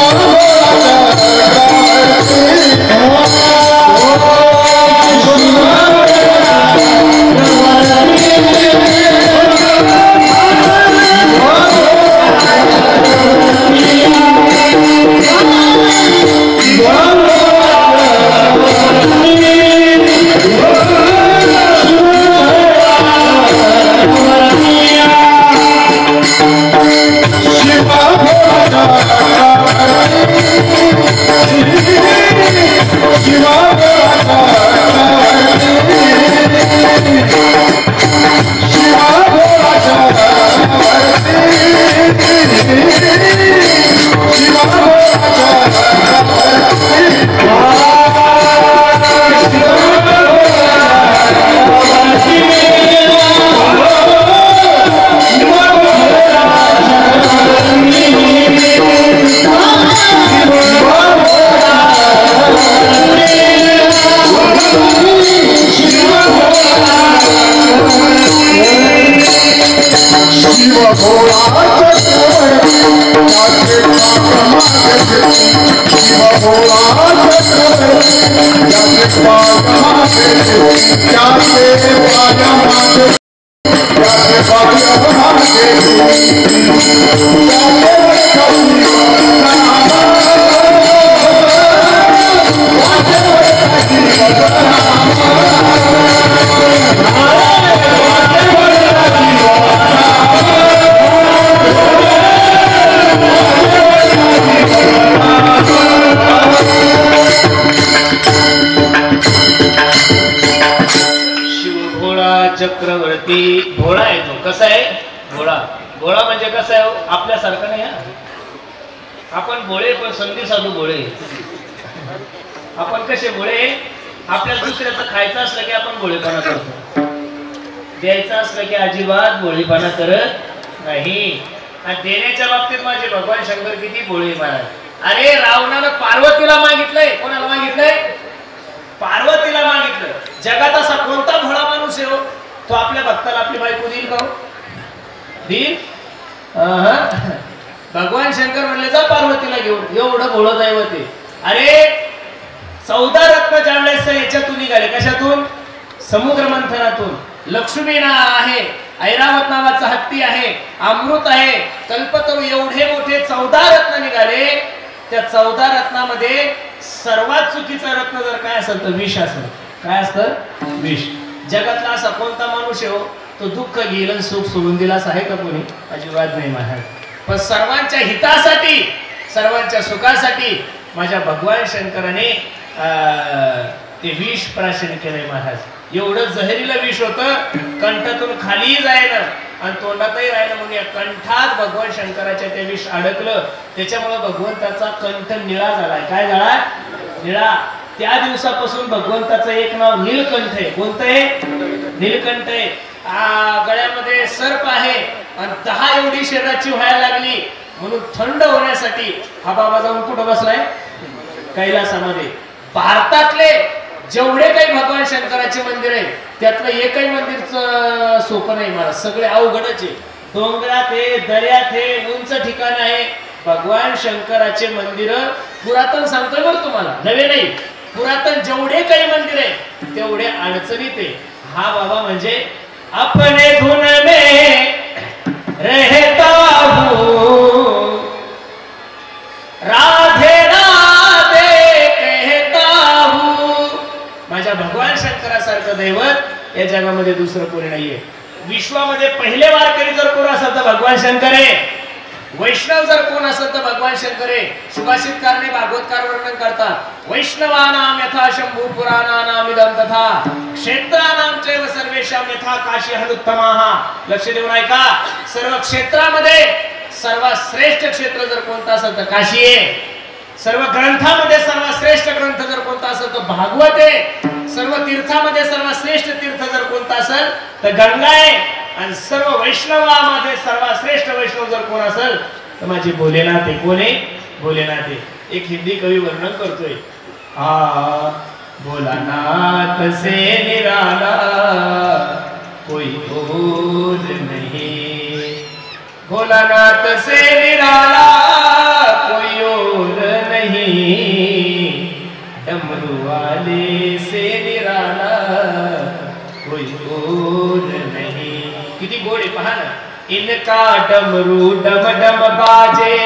चक्रवर्ती भोळा आहे तो. कसा आहे भोळा? भोळा म्हणजे कसा आहे? आपल्यासारखा नाही. आपण भोळे पण संधी साधू भोळे. आपण कसे भोळे? आपल्याला दुसऱ्याचं खायचं असलं की आपण भोळेपणा करतो, द्यायचं असलं की अजिबात भोळेपणा करत नाही. आणि देण्याच्या बाबतीत माझे भगवान शंकर किती भोळे महाराज. अरे रावणानं पार्वतीला मागितलंय. कोणाला मागितलंय? पार्वतीला मागितलं. जगात असा कोणता भोळा माणूस आहे तो आपल्या भक्ताला आपली बायको देईल का? देईल? भगवान शंकर म्हणले जा पार्वतीला घेऊन. एवढं भोळं दैवत आहे. अरे 14 रत्न ज्यावेळेस याच्यातून निघाले. कशातून? समुद्र मंथनातून. लक्ष्मी ना आहे, ऐरावत नावाचा हत्ती आहे, अमृत आहे, कल्पतरू, एवढे मोठे 14 रत्न निघाले. त्या 14 रत्नामध्ये सर्वात चुकीचं रत्न जर काय असेल तर विष असेल. काय असतं? विष. जगातला असा कोणता माणूस आहे तो दुःख घेईल आणि सुख सोडून दिला असं आहे का कोणी? अजिबात नाही महाराज. पण सर्वांच्या हितासाठी, सर्वांच्या सुखासाठी माझ्या भगवान शंकराने ते विष प्राशन केलंय महाराज. एवढं जहरीलं विष होतं, कंठातून खाली जायना आणि तोंडातही राहिलं. म्हणून या कंठात भगवान शंकराच्या ते विष अडकलं. त्याच्यामुळे भगवंताचा कंठ निळा झालाय. काय झाला? निळा. त्या दिवसापासून भगवंताचं एक नाव नीलकंठ आहे. कोणतं आहे? नीलकंठ आहे. गळ्यामध्ये सर्प आहे आणि 10 एवढी शरीराची व्हायला लागली. म्हणून थंड होण्यासाठी हा बाबा जाऊन कुठं बसलाय? कैलासामध्ये. भारतातले जेवढे काही भगवान शंकराचे मंदिर आहे त्यातलं एकही मंदिरचं सोपं नाही मला. सगळे अवघडच आहे. डोंगरात आहे, दर्यात आहे, उंच ठिकाण आहे. भगवान शंकराचे मंदिर पुरातन सांगतोय बरं तुम्हाला, नवे नाही. पुरातन जेवढे काही मंदिर आहे तेवढे अडचणीत आहे. हा बाबा म्हणजे अपने धुन में रहता हूँ, राधे राधे कहता हूँ. माझ्या भगवान शंकरासारखं दैवत या जगामध्ये दुसरं कोणी नाहीये. विश्वामध्ये पहिले वारकरी जर कोण असेल तर भगवान शंकर आहे. वैष्णव जर कोण असेल तर भगवान शंकर आहे. सुभाषितकारने भागवतकार वर्णन करतात. वैष्णवानाम यथा शंभू पुराणानाम इदं तथा क्षेत्रानाम चैव सर्वेषाम यथा काशी हनुत्तमाः. लक्ष देऊन ऐका. सर्व क्षेत्रामध्ये सर्वात श्रेष्ठ क्षेत्र जर कोणता असेल तर काशी आहे. सर्व ग्रंथामध्ये सर्वात श्रेष्ठ ग्रंथ जर कोणता असेल तर भागवत आहे. सर्व तीर्थामध्ये सर्वात श्रेष्ठ तीर्थ जर कोणता असेल तर गंगा आहे. आणि सर्व वैष्णवामध्ये सर्वात श्रेष्ठ वैष्णव जर कोण असेल तर माझे भोलेनाथ आहे. कोण आहे? भोलेनाथ आहे. एक हिंदी कवी वर्णन करतोय. भोलानाथ से निराला कोई और नहीं, भोलानाथ से निराला कोई और नहीं, डमरू वाले से निराला कोई और नहीं. किती गोड आहे पहा ना. इनका डमरू डम डम बाजे,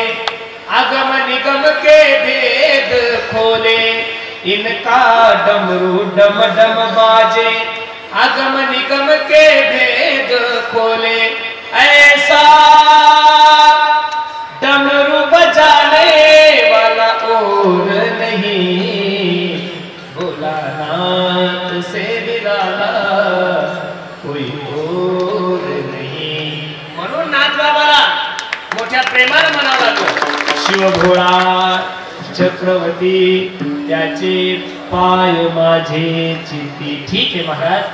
आगम निगम के भेद खोले. इनका डमरू डम डम बाजे, आगम निगम के भेद खोले. ऐसा डमरू बजाने वाला और नहीं, भोलानाथ से निराला कोई और नहीं. म्हणून नाथ बाबाला मोठ्या प्रेमाने म्हणावं लागलं. शिव भोळा चक्रवर्ती त्याचे पाय माझे चित्ती. ठीक आहे महाराज,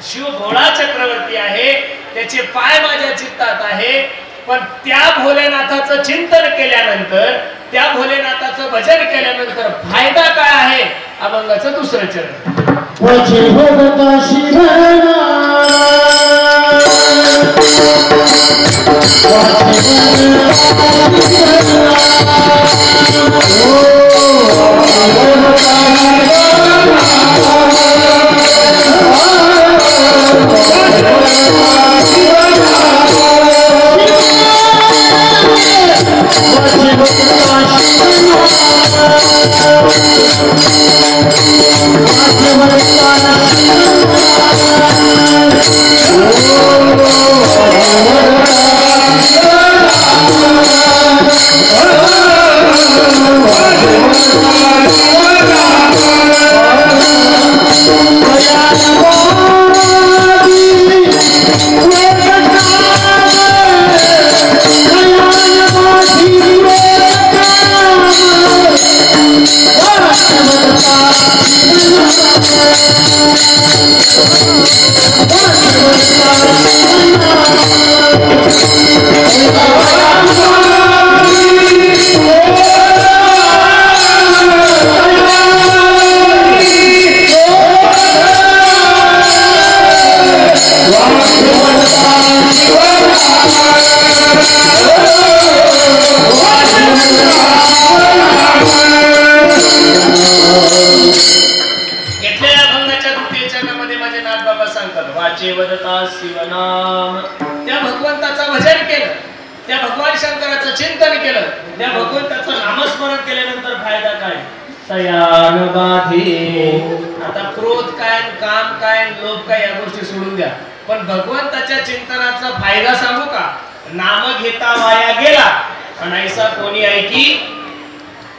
शिव भोळा चक्रवर्ती आहे, त्याचे पाय माझ्या चित्तात आहे. पण त्या भोलेनाथाचं चिंतन केल्यानंतर, त्या भोलेनाथाचं भजन केल्यानंतर फायदा काय आहे? अभंगाचं दुसरं चरण. घेतलेल्या भंगाच्या द्वितीय चरणामध्ये माझे नाथबाबा सांगतात वाचे वदता शिवनाम. त्या भगवंताचं भजन केलं, त्या भगवान शंकराचं चिंतन केलं, त्या भगवंताचं नामस्मरण केल्यानंतर फायदा काय? तयान बाधी. आता क्रोध काय, काम काय, लोभ काय या गोष्टी सोडून द्या, पण भगवंताच्या चिंतनाचा फायदा सांगू का? नाम घेता वाया गेला आणि ऐसा कोणी ऐकी.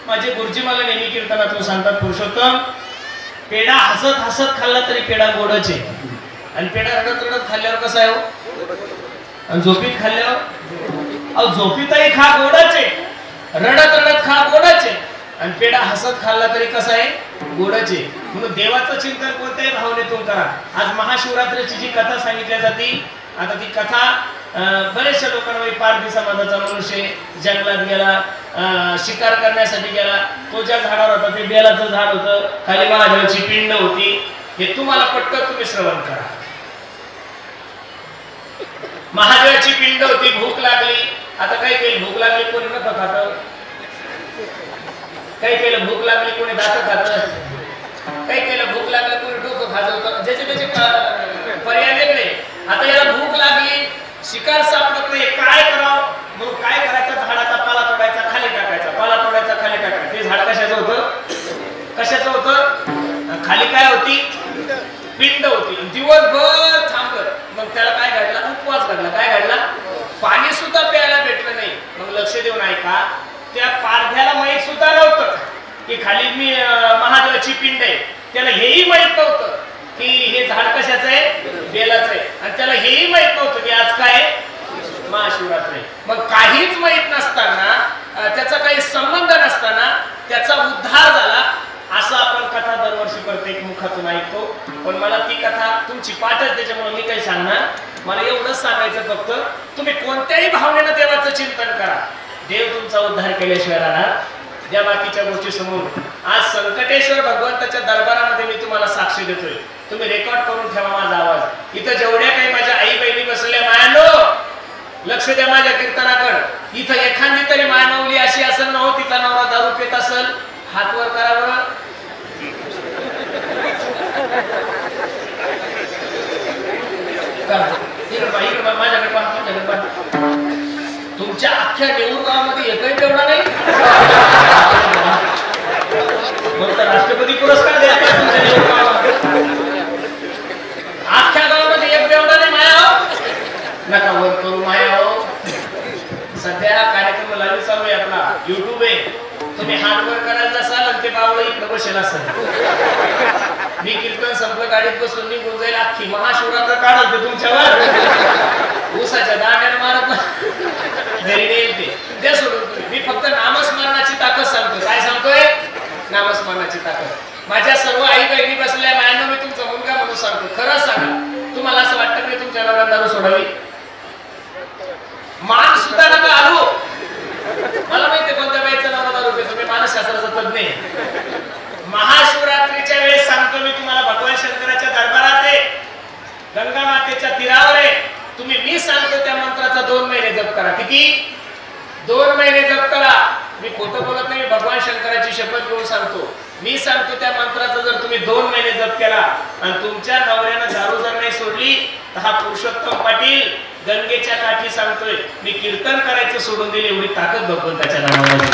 माझे गुरुजी मला नेहमी कीर्तनातून सांगतात पुरुषोत्तम, पेढा हसत हसत खाल्ला तरी पेढा गोडच आहे, आणि पेढा रडत रडत खाल्ल्यावर कसा आहे हो? आणि झोपीत खाल्ल्यावर अहो झोपीतही खा गोडच आहे, रडत रडत खा गोडच आहे, आणि पेढा हसत खाल्ला तरी कसा आहे? गोडच आहे. म्हणून देवाचं चिंतन कोणत्याही भावनेतून करा. आज महाशिवरात्रीची जी कथा सांगितली जाते, आता ती कथा बरेचशा लोकांना पारधी समाजाचा मनुष्य जंगलात गेला, शिकार करण्यासाठी गेला, तो ज्या झाडावर होता ते बेलाचं झाड होतं, खाली महादेवाची पिंड होती. हे तुम्हाला पटकन तुम्ही श्रवण करा. महादेवाची पिंड होती, भूक लागली. आता काही केलं, भूक लागली कोणी नका खात, काही केलं भूक लागली कोणी दात खात, काही केलं भूक लागली कोणी डोकं खाजवतं, ज्याचे त्याचे पर्याय वेगळे. आता याला भूक लागली, शिकार सापडत नाही, काय करावं? म्हणून काय करायचं? झाडाचा पाला तोडायचा, खाली टाकायचा, पाला तोडायचा, खाली टाकायचा. ते झाड कशाचं होतं? कशाचं होतं? खाली काय होती? पिंड होती. दिवसभर थांबलं, मग त्याला काय घडला? उपवास घडला. काय घडला? पाणी सुद्धा प्यायला भेटलं नाही. मग लक्ष देऊन ऐका, त्या पारध्याला माहित सुद्धा नव्हतं की खाली मी महादेवाची पिंड आहे. त्याला हेही माहित नव्हतं की हे झाड कशाचं आहे? बेलाचं आहे. आणि त्याला हेही माहित नव्हतं की आज काय महाशिवरात्री. मग काहीच माहित नसताना, त्याचा काही संबंध नसताना त्याचा उद्धार झाला, असं आपण कथा दरवर्षी प्रत्येक मुखातून ऐकतो. पण मला ती कथा तुमची पाठच, त्याच्यामुळे मी काही सांगणार. मला एवढंच सांगायचं फक्त, तुम्ही कोणत्याही भावनेनं देवाचं चिंतन करा, देव तुमचा उद्धार केल्याशिवाय राहणार. ज्या बाकीच्या गोष्टी समोर आज संकटेश्वर भगवंताच्या दरबारामध्ये मी तुम्हाला साक्षी देतोय. तुम्ही रेकॉर्ड करून ठेवा माझा आवाज. इथं जेवढ्या काही माझ्या आई बहिणी बसलेल्या मायानो, लक्ष द्या माझ्या कीर्तनाकडे. इथं एखादी तरी मायमाऊली अशी असेल ना हो, तिचा नवरा दारू पित असेल, हात वर करा बरं. माझ्याकडे तुमच्या अख्ख्या नेऊर गावामध्ये एकही तेवढा नाही. मग तर राष्ट्रपती पुरस्कार द्यायचा तुमच्या नेऊर गावामध्ये. अख्ख्या गावामध्ये एक तेवढा नाही. माया हो, नका वर करू माया हो. सध्या कार्यक्रम लाईव्ह चालू आहे, आपला युट्यूब आहे. तुम्ही हात वर करायला नसाल आणि ते बावळ इकडे बसेल असेल. मी कीर्तन संपलं, गाडीत बसून निघून जाईल, अख्खी महाशिवरात्र काढल ते तुमच्यावर. ऊसाच्या दाण्याने मारत घरी नाही ते द्या सोडून तुम्ही. मी फक्त नामस्मरणाची ताकद सांगतो. काय सांगतोय? नामस्मरणाची ताकद. माझ्या सर्व आई बहिणी बसल्या मायांना मी तुमचा मुलगा म्हणून सांगतो, खरं सांगा, तुम्हाला असं वाटतं की तुमच्या नवऱ्याला दारू सोडावी? मान सुद्धा नका आलो. मला माहिती कोणत्या बाईचा नवरा दारू पितो, मी मानसशास्त्राचा तज्ञ आहे. महाशिवरात्रीच्या वेळेस सांगतो मी तुम्हाला, भगवान शंकराच्या दरबारात आहे, गंगा मातेच्या तीरावर आहे. तुम्ही मी सांगतो त्या मंत्राचा 2 महिने जप करा. किती? 2 महिने जप करा. मी खोटं बोलत नाही, भगवान शंकराची शपथ घेऊन सांगतो. मी सांगतो त्या मंत्राचा जर तुम्ही 2 महिने जप केला आणि तुमच्या नवऱ्यानं दारू जर नाही सोडली, तर हा पुरुषोत्तम पाटील गंगेच्या काठी सांगतोय, मी कीर्तन करायचं सोडून दिले. एवढी ताकद भगवंताच्या नावावर.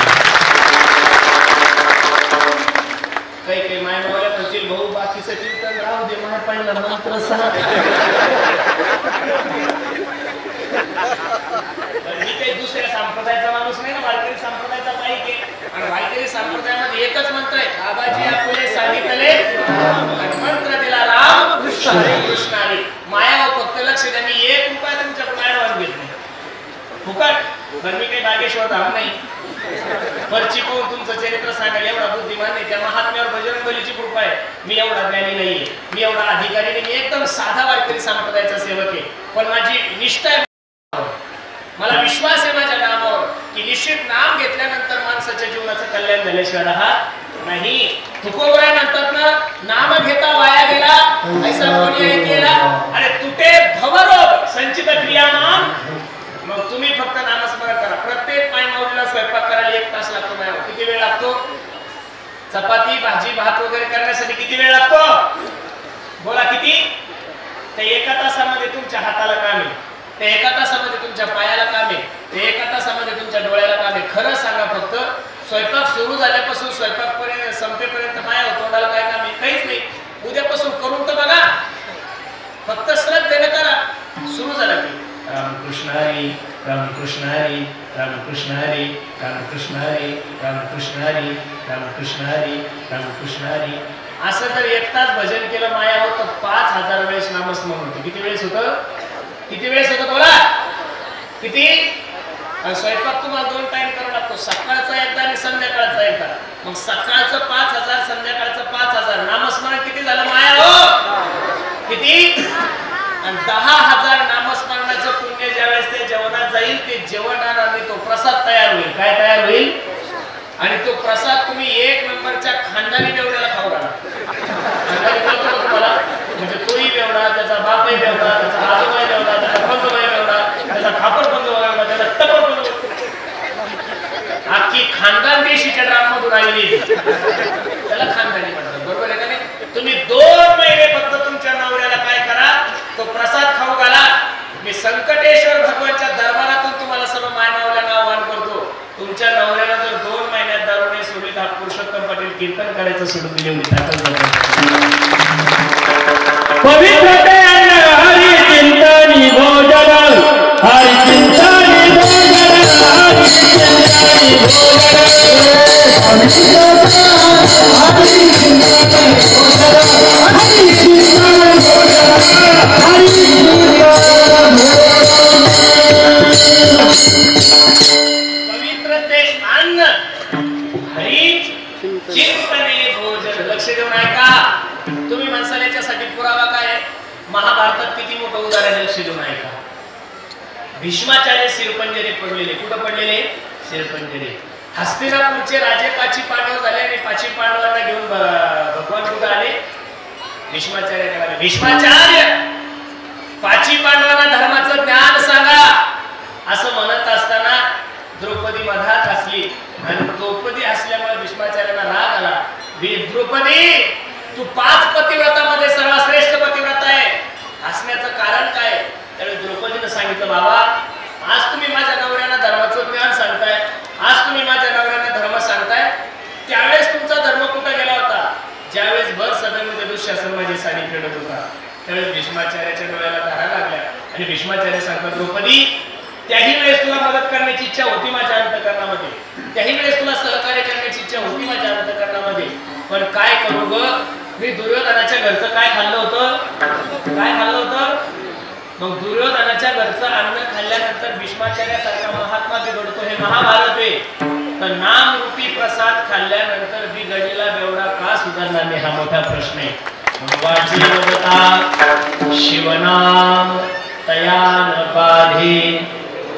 काही काही मायमावल्या म्हणतील, भाऊ बाकीचं कीर्तन राहू दे, माय पाहिला मंत्र सहा. मी काही दुसऱ्या संप्रदायाचा माणूस नाही ना, वारकरी संप्रदायाचा पाहिजे की. आणि वारकरी संप्रदायामध्ये एकच मंत्र आहे, आबाजी आपले सांगितले मंत्र दिला राम कृष्णाने. माया फक्त लक्ष द्या, मी 1 रुपया तुमच्याकडून ऍडव्हान्स घेत नाही, फुकट. पण मी काही बागेश्वर धाम नाही. पर्ची पाहून तुमचं चरित्र सांगायला एवढा बुद्धी श्रीमान नाही, त्या महात्म्यावर बजरंग बलीची कृपा आहे. मी एवढा ज्ञानी नाहीये, मी एवढा अधिकारी नाही, मी एकदम साधा वारकरी संप्रदायाचा सेवक आहे. पण माझी निष्ठा आहे, मला विश्वास आहे माझ्या नामावर की निश्चित नाम घेतल्यानंतर माणसाच्या जीवनाचं कल्याण झाल्याशिवाय राहत नाही. तुकोबराय म्हणतात ना, नाम घेता वाया गेला ऐसा कोणी केला. अरे तुटे भवरोग संचित क्रियामान. मग तुम्ही फक्त नामस्मरण करा. प्रत्येक मायमाऊलीला स्वयंपाक करायला 1 तास लागतो. मायमाऊली किती वेळ लागतो? चपाती भाजी भात वगैरे करण्यासाठी किती वेळ लागतो? बोला किती? ते 1 तासामध्ये तुमच्या हाताला काम आहे, ते 1 तासामध्ये तुमच्या पायाला काम आहे, ते 1 तासामध्ये तुमच्या डोळ्याला काम आहे. खरं सांगा, फक्त स्वयंपाक सुरू झाल्यापासून स्वयंपाकपर्यंत संपेपर्यंत माया तोंडाला काय काम आहे? काहीच नाही. उद्यापासून करून तर बघा, फक्त श्रद्धेने करा. सुरू झालं की रामकृष्ण हरी रामकृष्ण हरी रामकृष्ण हरी रामकृष्ण हरी रामकृष्ण हरी रामकृष्ण हरी रामकृष्ण हरी. असं जर 1 तास भजन केलं माया होत, 5000 वेळेस नामस्मरण होतं. किती वेळेस होतं? किती वेळेस होतं? बोला किती? स्वयंपाक तुम्हाला 2 टाइम करावा लागतो, सकाळचा एकदा आणि संध्याकाळचा एकदा. मग सकाळचं 5000, संध्याकाळचं 5000. नामस्मरण किती झालं माया हो? किती? आणि 10,000 नामस्मरणाचं पुण्य ज्यावेळेस ते जेवणात जाईल, ते जेवणात आणि तो प्रसाद तयार होईल. काय तयार होईल? आणि तो प्रसाद तुम्ही 1 नंबरच्या खानदानी बेवड्याला खाऊ घाला. खानदानी कळतो का तुम्हाला? म्हणजे तोही बेवडा, त्याचा बापही बेवडा, त्याचा आजोबाही बेवडा, त्याचा पंजोबाही बेवडा, त्याचा खापर पंजोबा बेवडा, त्याचा टपर पंजोबा. अख्खी खानदान देशीच्या ड्राममधून आलेली, त्याला खानदानी म्हणतात. बरोबर आहे का नाही? तुम्ही 2 महिने फक्त तुमच्या नवऱ्याला काय करा, तो प्रसाद खाऊ घाला. मी संकटेश्वर भगवानच्या दरबारातून तुम्हाला सर्व मायमावल्याला आवाहन करतो. तुमच्या नवऱ्याला जर 2 महिन्यात दारू नाही सोडली तर पुरुषोत्तम पाटील कीर्तन करायचं सोडून दिले पवित्र ते हरी चिंतनी भोजन हरी चिंतनी भोजन हरी चिंतनी पवित्र ते अन्न हरी चिंतने भोजन. लक्ष देऊन ऐका. तुम्ही माणसाला याच्यासाठी पुरावा काय आहे? महाभारतात किती मोठं उदाहरण आहे, लक्ष देऊन ऐका. भीष्माचार्य शिरपंजरी पडलेले. कुठं पडलेले? शिरपंजरी. हस्तिनापूरचे राजे 5 पांडव झाले आणि 5 पांडवांना घेऊन भगवान कुठं आले? भीष्माचार्याकडे आले. भीष्माचार्य 5 पांडवांना धर्माचं ज्ञान सांगा असं म्हणत असताना द्रौपदी मधात असली आणि द्रौपदी असल्यामुळे भीष्माचार्याला राग आला. द्रौपदी, तू 5 पतिव्रतामध्ये सर्वश्रेष्ठ पतिव्रता आहे, असण्याचं कारण काय? त्यावेळी द्रौपदीनं सांगितलं, बाबा आज तुम्ही माझ्या नवऱ्यांना धर्माचं ज्ञान सांगताय, आज तुम्ही माझ्या नवऱ्यांना धर्म सांगताय, त्यावेळेस तुमचा धर्म कुठं गेला होता? ज्यावेळेस भर सदनमध्ये दुःशासन माझी साडी फेडत होता, त्यावेळेस भीष्माचार्याच्या डोळ्याला धारा लागल्या आणि भीष्माचार्य सांगतात, द्रौपदी त्याही वेळेस तुला मदत करण्याची इच्छा होती माझ्या अंतःकरणामध्ये, त्याही वेळेस तुला सहकार्य करण्याची इच्छा होती माझ्या अंतःकरणामध्ये, पण काय करू ग, मी दुर्योधनाच्या घरचं काय खाल्लं होतं? काय खाल्लं होतं? मग दुर्योधनाच्या घरचं अन्न खाल्ल्यानंतर भीष्माचार्यासारखा महात्मा बिघडतो, हे महाभारत आहे. तर नाम रूपी प्रसाद खाल्ल्यानंतर बिघडलेला बेवडा का सुधारणार नाही, हा मोठा प्रश्न आहे. वाची वदता शिवनाम तयान बाधे.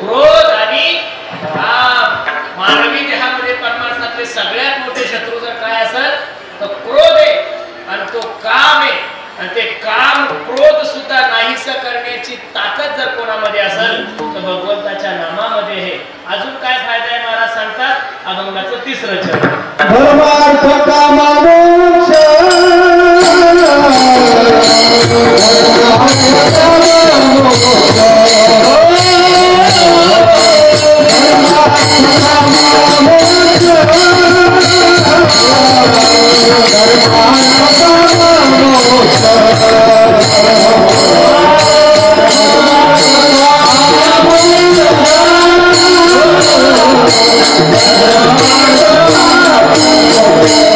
क्रोध आणि काम, मानवी देहामध्ये परमार्थातले सगळ्यात मोठे शत्रू जर काय असेल तर क्रोध आहे आणि तो काम आहे. आणि ते काम क्रोध सुद्धा नाहीसं करण्याची ताकद जर कोणामध्ये असेल तर भगवंताच्या नामामध्ये आहे. अजून काय फायदा आहे महाराज सांगतात अभंगाचं 3रं चरण. धर्मार्थ काम मोक्ष Thank you.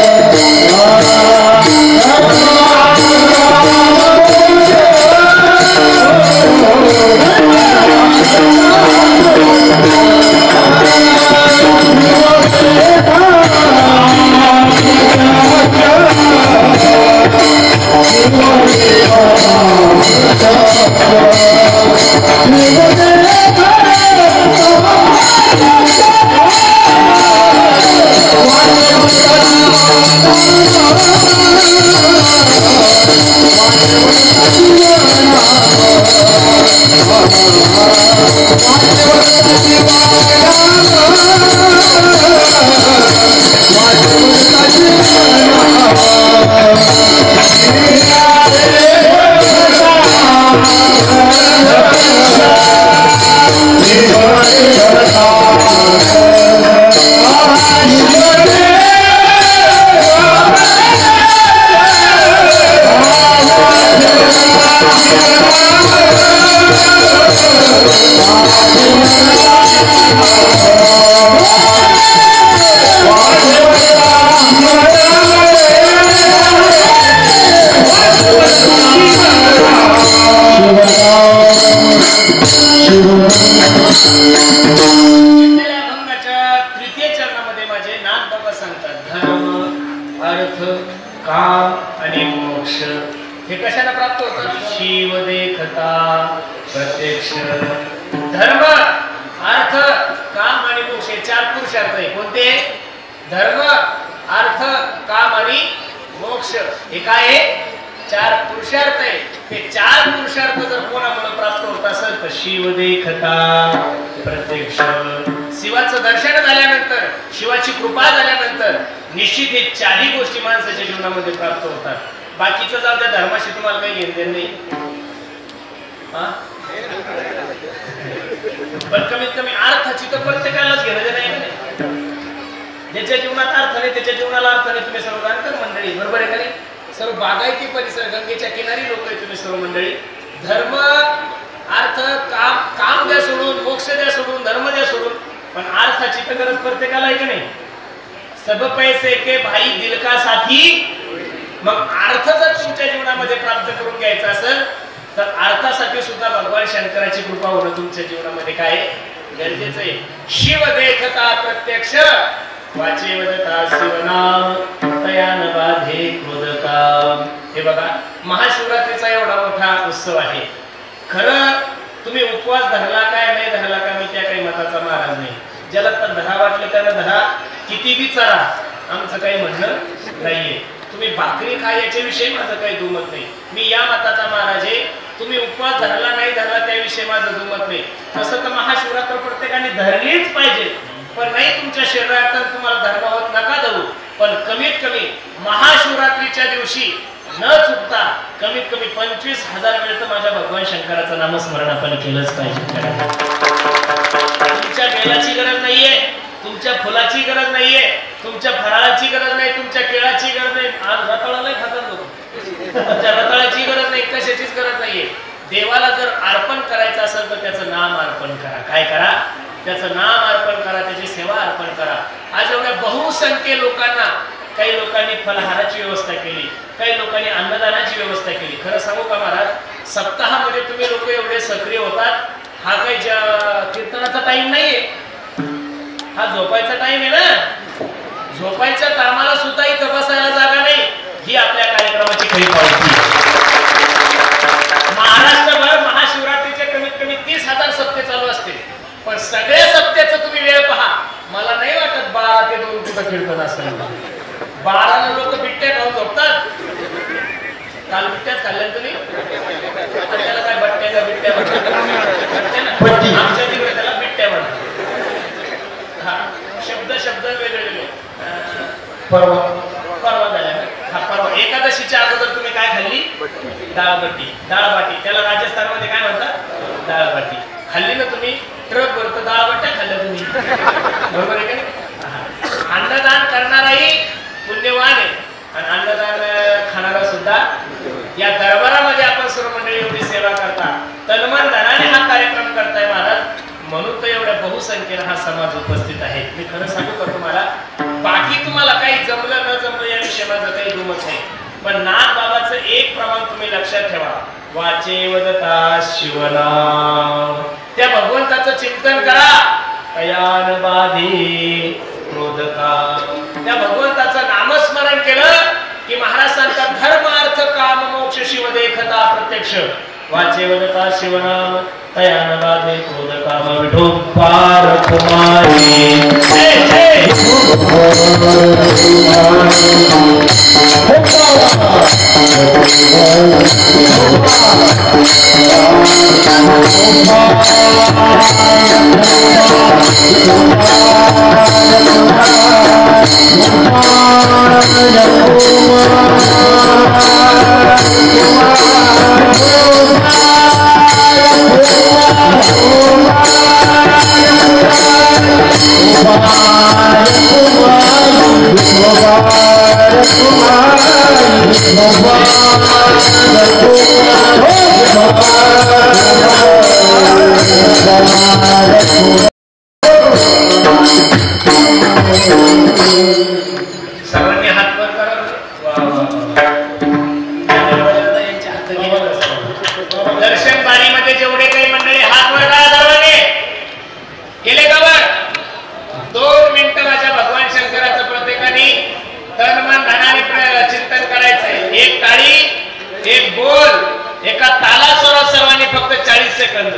अर्थ काम आणि मोक्ष हे कशाला प्राप्त होतं? शिव देखता प्रत्यक्ष. धर्म अर्थ काम आणि मोक्ष हे 4 पुरुषार्थ आहे. कोणते? धर्म अर्थ काम आणि मोक्ष हे काय आहे? 4 पुरुषार्थ आहे. हे 4 पुरुषार्थ जर कोणामुळे प्राप्त होत असेल तर शिव देखता प्रत्यक्ष. शिवाचं दर्शन झाल्यानंतर, शिवाची कृपा झाल्यानंतर निश्चित हे 4ही गोष्टी माणसाच्या जीवनामध्ये प्राप्त होतात. बाकीचं जाऊ त्या धर्माशी तुम्हाला काही घेणं नाही. पण कमीत कमी अर्थाची तर प्रत्येकालाच घेणं नाही. ज्याच्या जीवनात अर्थ नाही त्याच्या जीवनाला अर्थ नाही. तुम्ही सर्व जाणकार मंडळी, बरोबर आहे का नाही? सर्व बागायती परिसर, गंगेच्या किनारी लोक आहे तुम्ही सर्व मंडळी. धर्म अर्थ काम, काम द्या सोडून, मोक्ष द्या सोडून, धर्म द्या सोडून, पण अर्थाची तर गरज प्रत्येकाला आहे की नाही? सब पैसे के भाई दिल का साथी. मग अर्थ जर तुमच्या जीवनामध्ये प्राप्त करून घ्यायचा असेल तर अर्थासाठी सुद्धा भगवान शंकराची कृपा होणं तुमच्या जीवनामध्ये काय गरजेचं आहे. शिव देखता प्रत्यक्ष वाचे वदता शिवनाम तयान बाधे क्रोधका. हे बघा, महाशिवरात्रीचा एवढा मोठा उत्सव आहे. खरं तुम्ही उपवास धरला काय नाही धरला का मी त्या काही मताचा महाराज नाही. ज्याला तर धरा वाटलं त्यानं धरा, किती बी चरा, आमचं काही म्हणणं नाहीये. तुम्ही भाकरी खा याच्याविषयी माझं काही दुमत नाही. मी या मताचा महाराज आहे. तुम्ही उपवास धरला नाही धरला त्याविषयी माझं दुमत नाही. तसं तर महाशिवरात्र प्रत्येकाने धरलीच पाहिजे. पण नाही तुमच्या शरीरात तुम्हाला धर्मावत नका धरू, पण कमीत कमी महाशिवरात्रीच्या दिवशी न चुकता कमीत कमी 25,000 वेळ तर माझ्या भगवान शंकराचं नामस्मरण आपण केलंच पाहिजे. तुमच्या बेलाची गरज नाहीये, तुमच्या फुलाची गरज नाहीये, तुमच्या फराळाची गरज नाही, तुमच्या केळाची गरज नाही. आज रताळाला खातात लोक. तुमच्या रताळाची गरज नाही, कशाचीच गरज नाहीये. देवाला जर अर्पण करायचं असेल तर त्याचं नाम अर्पण करा. काय करा? त्याचं नाम अर्पण करा, त्याची सेवा अर्पण करा. आज एवढ्या बहुसंख्य लोकांना, काही लोकांनी फलहाराची व्यवस्था केली, काही लोकांनी अन्नदानाची व्यवस्था केली. खरं सांगू का महाराज, सप्ताहामध्ये तुम्ही लोक एवढे सक्रिय होतात. हा काही कीर्तनाचा टाइम नाहीये, हा झोपायचा टाइम आहे ना. झोपायच्या टायमाला सुद्धा इथं बसायला जागा नाही. ही आपल्या कार्यक्रमाची खरी पावती. महाराष्ट्रभर महाशिवरात्रीचे कमीत कमी 30,000 सप्ते चालू असते. पण सगळ्या सप्त्याचं तुम्ही वेळ पहा, मला नाही वाटत 12 ते 2 कुठं कीर्तन असेल. 12 लोक बिट्ट्या खाऊन झोपतात. काल बिट्ट्याच खाल्ल्या तुम्ही. आता त्याला काय बट्ट्या का बिट्ट्या म्हणतात? आमच्या तिकडे त्याला बिट्ट्या म्हणतात. हा शब्द वेगवेगळे. परवा झाल्या. हा परवा एकादशीच्या अगोदर तुम्ही काय खाल्ली? डाळबट्टी. त्याला राजस्थानमध्ये काय म्हणतात? डाळबट्टी खाल्ली ना तुम्ही. ट्रक भरत डाळबट्ट्या खाल्ल्या तुम्ही, बरोबर आहे का नाही? अन्नदान करणाराही पुण्यवान आहे आणि अन्नदान खाणारा सुद्धा. या दरबारामध्ये आपण सर्व मंडळी एवढी सेवा करता, तनमन धनाने हा कार्यक्रम करताय महाराज. म्हणून तर एवढ्या बहुसंख्येने हा समाज उपस्थित आहे. मी खरं सांगू का तुम्हाला, बाकी तुम्हाला काही जमलं न जमलं याविषयी माझं काही दुमत नाही. पण नाथ बाबाचं एक प्रमाण तुम्ही लक्षात ठेवा. वाचे वदता शिवनाम. त्या भगवंताचं चिंतन करा. अयान बाधी क्रोधका. त्या भगवंताचं नामस्मरण केलं की महाराज सांगतात धर्म अर्थ काम मोक्ष शिव देखता प्रत्यक्ष. वाचे वदता शिवनाम तयान बाधे क्रोधका. विठो पार कुमारी सर्वांनी हात वर करा. दर्शन बारीमध्ये जेवढे काही मंडळी हात वर करा सर्वांनी. केले का वर? 2 मिनिटं माझ्या भगवान शंकराचं प्रत्येकाने तन मन धनाने एक बोल एका तालासोरात सर्वांनी फक्त 40 सेकंद.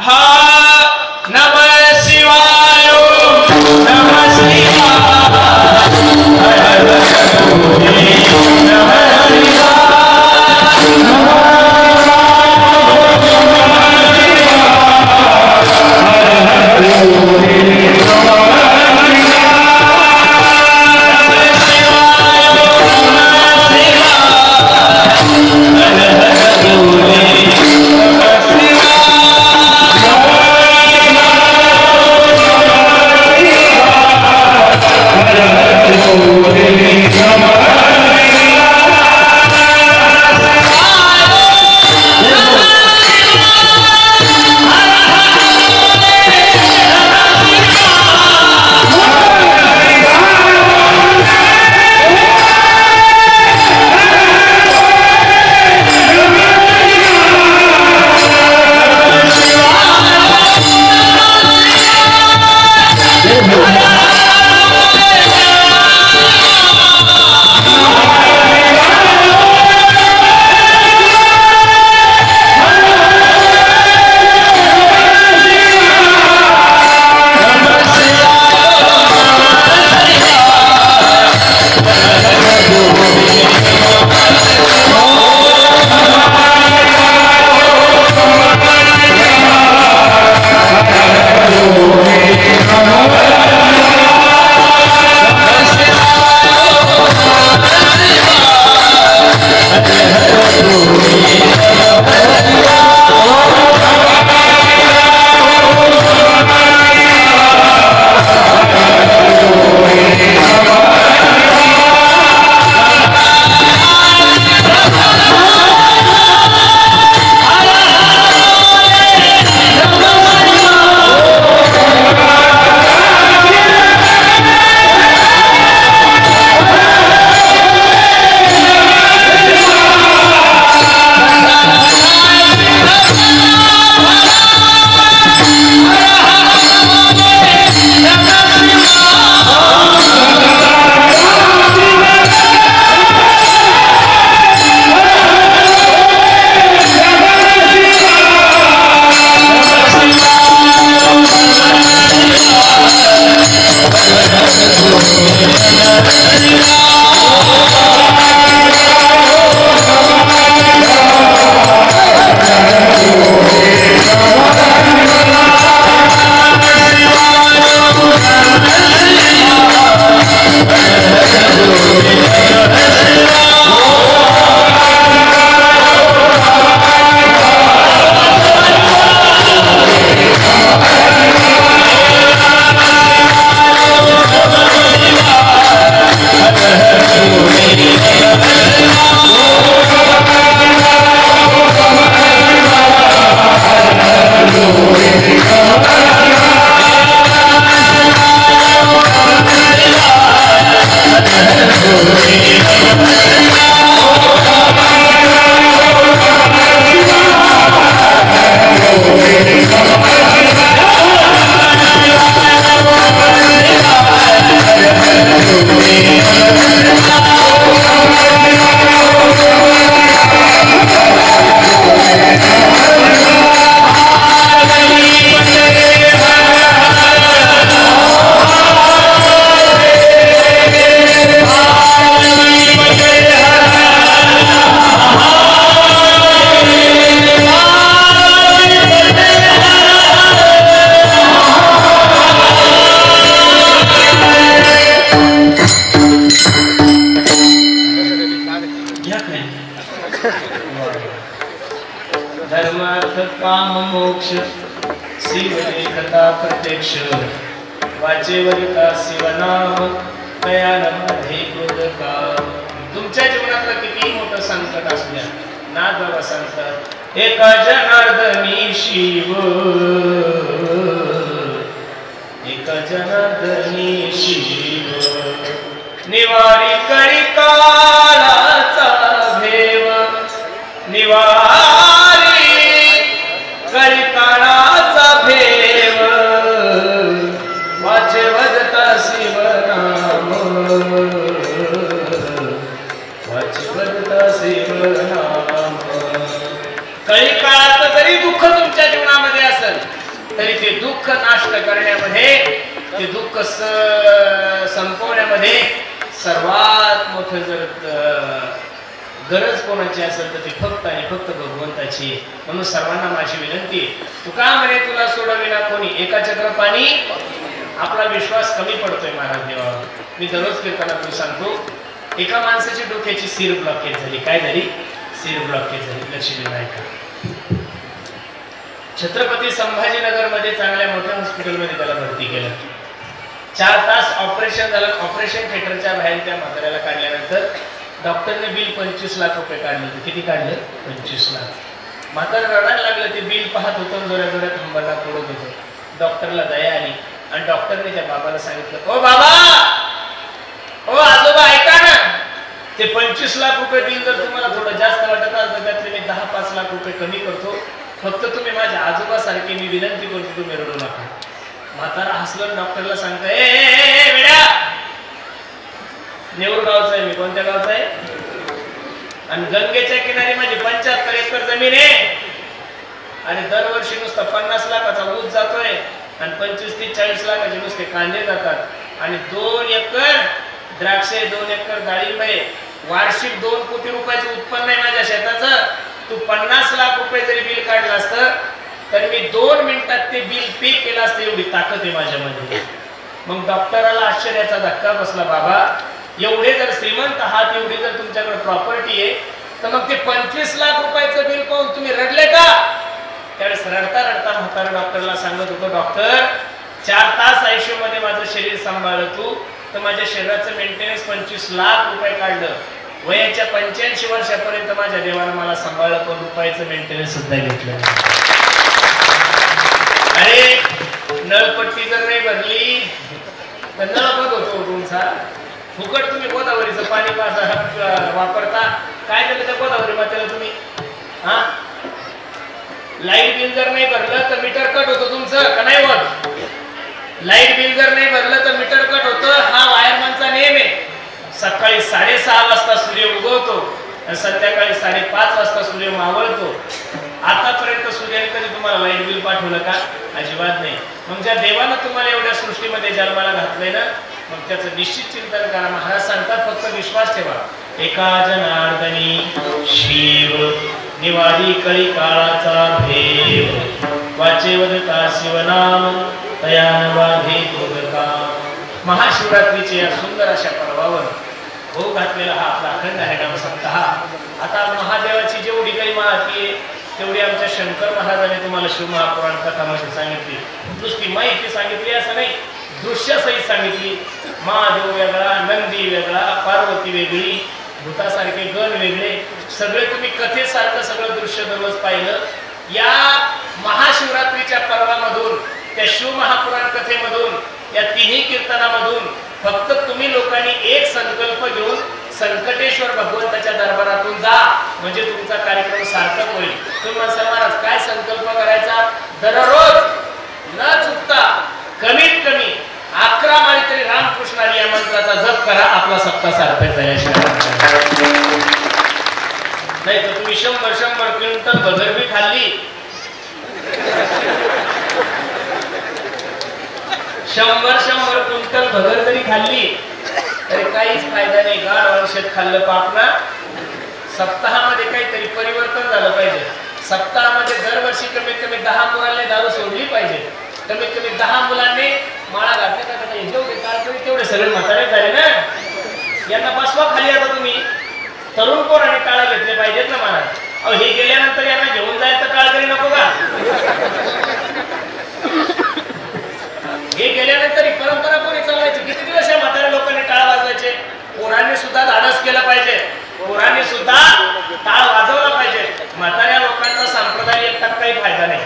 हा नमः शिवाय नमः शिवाय हर धर्मार्थ काम मोक्ष शिव देखता प्रत्यक्ष वाचेवरिता शिवनाम कयामध्ये क्रोधका. तुमच्या जीवनातलं किती मोठं संकट असू द्या नाथ बाबा सांगतात एका जनार्दनी शिव एका जनार्दनी शिव निवारी कळी काळाचा भेव निवारी कळी काळाचा भेव वाचे वदता शिवनाम वाचे वदता शिव असेल तरी ते दुःख नाश करण्यामध्ये, ते दुःख संपवण्यामध्ये सर्वात मोठं जर गरज कोणाची असेल तर ती फक्त आणि फक्त भगवंताची. म्हणून सर्वांना माझी विनंती, तुका म्हणे तुला सोडविना कोणी, एका चक्र पाणी. आपला विश्वास कमी पडतोय महाराज देवावर. मी दररोज कीर्तनातून सांगतो, एका माणसाची डोक्याची सीर ब्लॉकेज झाली. काय झाली? सीर ब्लॉकेज झाली. लक्ष्मी नायका छत्रपती संभाजीनगर मध्ये चांगल्या मोठ्या हॉस्पिटलमध्ये त्याला भरती केलं. 4 तास ऑपरेशन झालं. ऑपरेशन थिएटरच्या बाहेर त्या म्हाताऱ्याला काढल्यानंतर डॉक्टरने बिल 25 लाख रुपये काढले. किती काढलं? 25 लाख. म्हातारा रडायला लागलं. ते बिल पाहत होतं, जोऱ्या जोऱ्यात हंबरला पडत होतं. डॉक्टरला दया आली आणि डॉक्टरने त्या बाबाला सांगितलं, ओ बाबा, ओ आजोबा, ऐका ना, ते 25 लाख रुपये बिल जर तुम्हाला थोडं जास्त वाटत असेल तर त्यातले मी 10-5 लाख रुपये कमी करतो. फक्त तुम्ही माझ्या आजोबा सारखे, मी विनंती करतो तुम्ही रडू नका. म्हातारा हसलं. डॉक्टरला सांगता, ए बेड्या, नेऊर गावचा आहे मी. कोणत्या गावचा आहे? आणि गंगेच्या किनारी माझी 75 एकर जमीन आहे आणि दरवर्षी नुसतं 50 लाखाचा ऊस जातोय आणि 25 ते 40 लाखाचे नुसते कांदे जातात आणि 2 एकर द्राक्षे, 2 एकर डाळिंब आहे. वार्षिक 2 कोटी रुपयाचं उत्पन्न आहे माझ्या शेताचं. तू 50 लाख रुपये जरी बिल काढलं असतं तर मी 2 मिनिटात ते बिल पे केलं असतं. एवढी ताकद आहे माझ्यामध्ये. मग डॉक्टराला आश्चर्याचा धक्का बसला. बाबा, एवढे जर श्रीमंत आहात, एवढी जर तुमच्याकडे प्रॉपर्टी आहे, तर मग ते 25 लाख रुपयाचं बिल पाहून तुम्ही रडले का? त्यावेळेस रडता रडता म्हातारा डॉक्टरला सांगत होतो, डॉक्टर, 4 तास आयसीयू मध्ये माझं शरीर सांभाळलं तू, तर माझ्या शरीराचं मेंटेनन्स 25 लाख रुपये काढलं. वयाच्या 85 वर्षापर्यंत माझ्या देवानं मला सांभाळलं, पण रुपयाचं मेंटेनन्स सुद्धा घेतलं. अरे, नळपट्टी जर नाही भरली तर नळ बंद होतो तुमचा. फुकट तुम्ही गोदावरीचं पाणी वापरता. काय झालं त्या गोदावरी मातेला तुम्ही? हा, लाईट बिल जर नाही भरलं तर मीटर कट होतं तुमचं, का नाही होत? लाईट बिल जर नाही भरलं तर मीटर कट होतं. हा वायरमनचा नियम आहे. सकाळी 6:30 वाजता सूर्य उगवतो आणि संध्याकाळी 5:30 वाजता सूर्य मावळतो. आतापर्यंत सूर्याने कधी तुम्हाला लाईट बिल पाठवलं का? अजिबात नाही. मग ज्या देवानं तुम्हाला एवढ्या सृष्टीमध्ये जन्माला घातलंय ना, मग त्याचं निश्चित चिंतन करा. महाराज सांगतात, फक्त विश्वास ठेवा. एका जनार्दनी शिव निवाडी कळी काळाचा भेव, वाचे वदता शिवनाम तयान वाधे दुर्गता. महाशिवरात्रीचे या सुंदर अशा पर्वावर भोग घातलेला हा आपला अखंड हरिनाम सप्ताह. आता महादेवाची जेवढी काही माहिती आहे तेवढी आमच्या शंकर महाराजांनी तुम्हाला शिवमहापुराण कथामध्ये सांगितली. नुसती माहिती सांगितली असं नाही, दृश्यसहित सांगितली. महादेव वेगळा, नंदी वेगळा, पार्वती वेगळी, भूतासारखे गण वेगळे, सगळे तुम्ही कथेसारखं सगळं दृश्य दररोज पाहिलं. या महाशिवरात्रीच्या पर्वामधून, त्या शिवमहापुराण कथेमधून, या तिन्ही कीर्तनामधून फक्त तुम्ही लोकांनी एक संकल्प घेऊन संकटेश्वर भगवंताच्या दरबारातून जा, म्हणजे तुमचा कार्यक्रम सार्थक होईल. तुम्ही म्हणसाल, महाराज काय संकल्प करायचा? दररोज न चुकता कमीत कमी 11 माळी तरी रामकृष्ण या मंत्राचा जप करा. आपला सप्ताह सार्थक झाल्याशिवाय नाही तर तुम्ही 100 क्विंटल भगरबी खाल्ली, 100 क्विंटल भगर जरी खाल्ली तरी काहीच फायदा नाही. गाढ औषध खाल्लं पाप ना. सप्ताहामध्ये काहीतरी परिवर्तन झालं पाहिजे. सप्ताहामध्ये दरवर्षी कमीत कमी 10 मुलांनी दारू सोडली पाहिजे. कमीत कमी 10 मुलांनी माळा घातल्या का? जेवढे काळकरी तेवढे सगळे म्हातारे झाले ना. यांना बसवा खाली. आता तुम्ही तरुण पोरांनी टाळा घेतले पाहिजेत ना महाराज. अहो, हे गेल्यानंतर यांना घेऊन जायचं तर काळकरी नको का? हे गेल्यानंतर ही परंपरा कोणी चालवायची? किती दिवस या म्हाताऱ्या लोकांनी टाळ वाजवायचे? पोरांनी सुद्धा धाडस केलं पाहिजे. पोरांनी सुद्धा टाळ वाजवला पाहिजे. म्हाताऱ्या लोकांचा संप्रदाय एक टक्काही फायदा नाही.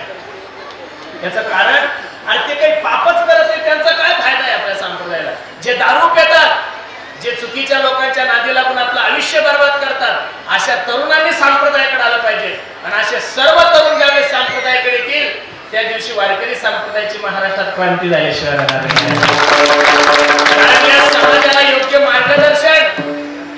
याचं कारण, आणि ते काही पापच करत नाही, त्यांचा काय फायदा आहे आपल्या संप्रदायाला? जे दारू पितात, जे चुकीच्या लोकांच्या नादी लागून आपलं आयुष्य बर्बाद करतात, अशा तरुणांनी संप्रदायाकडे आलं पाहिजे. आणि असे सर्व तरुण ज्यावेळेस संप्रदायाकडे येतील त्या दिवशी वारकरी संप्रदायाची महाराष्ट्रात क्रांती झाल्याशिवाय राहणार नाही. या समाजाला योग्य मार्गदर्शन,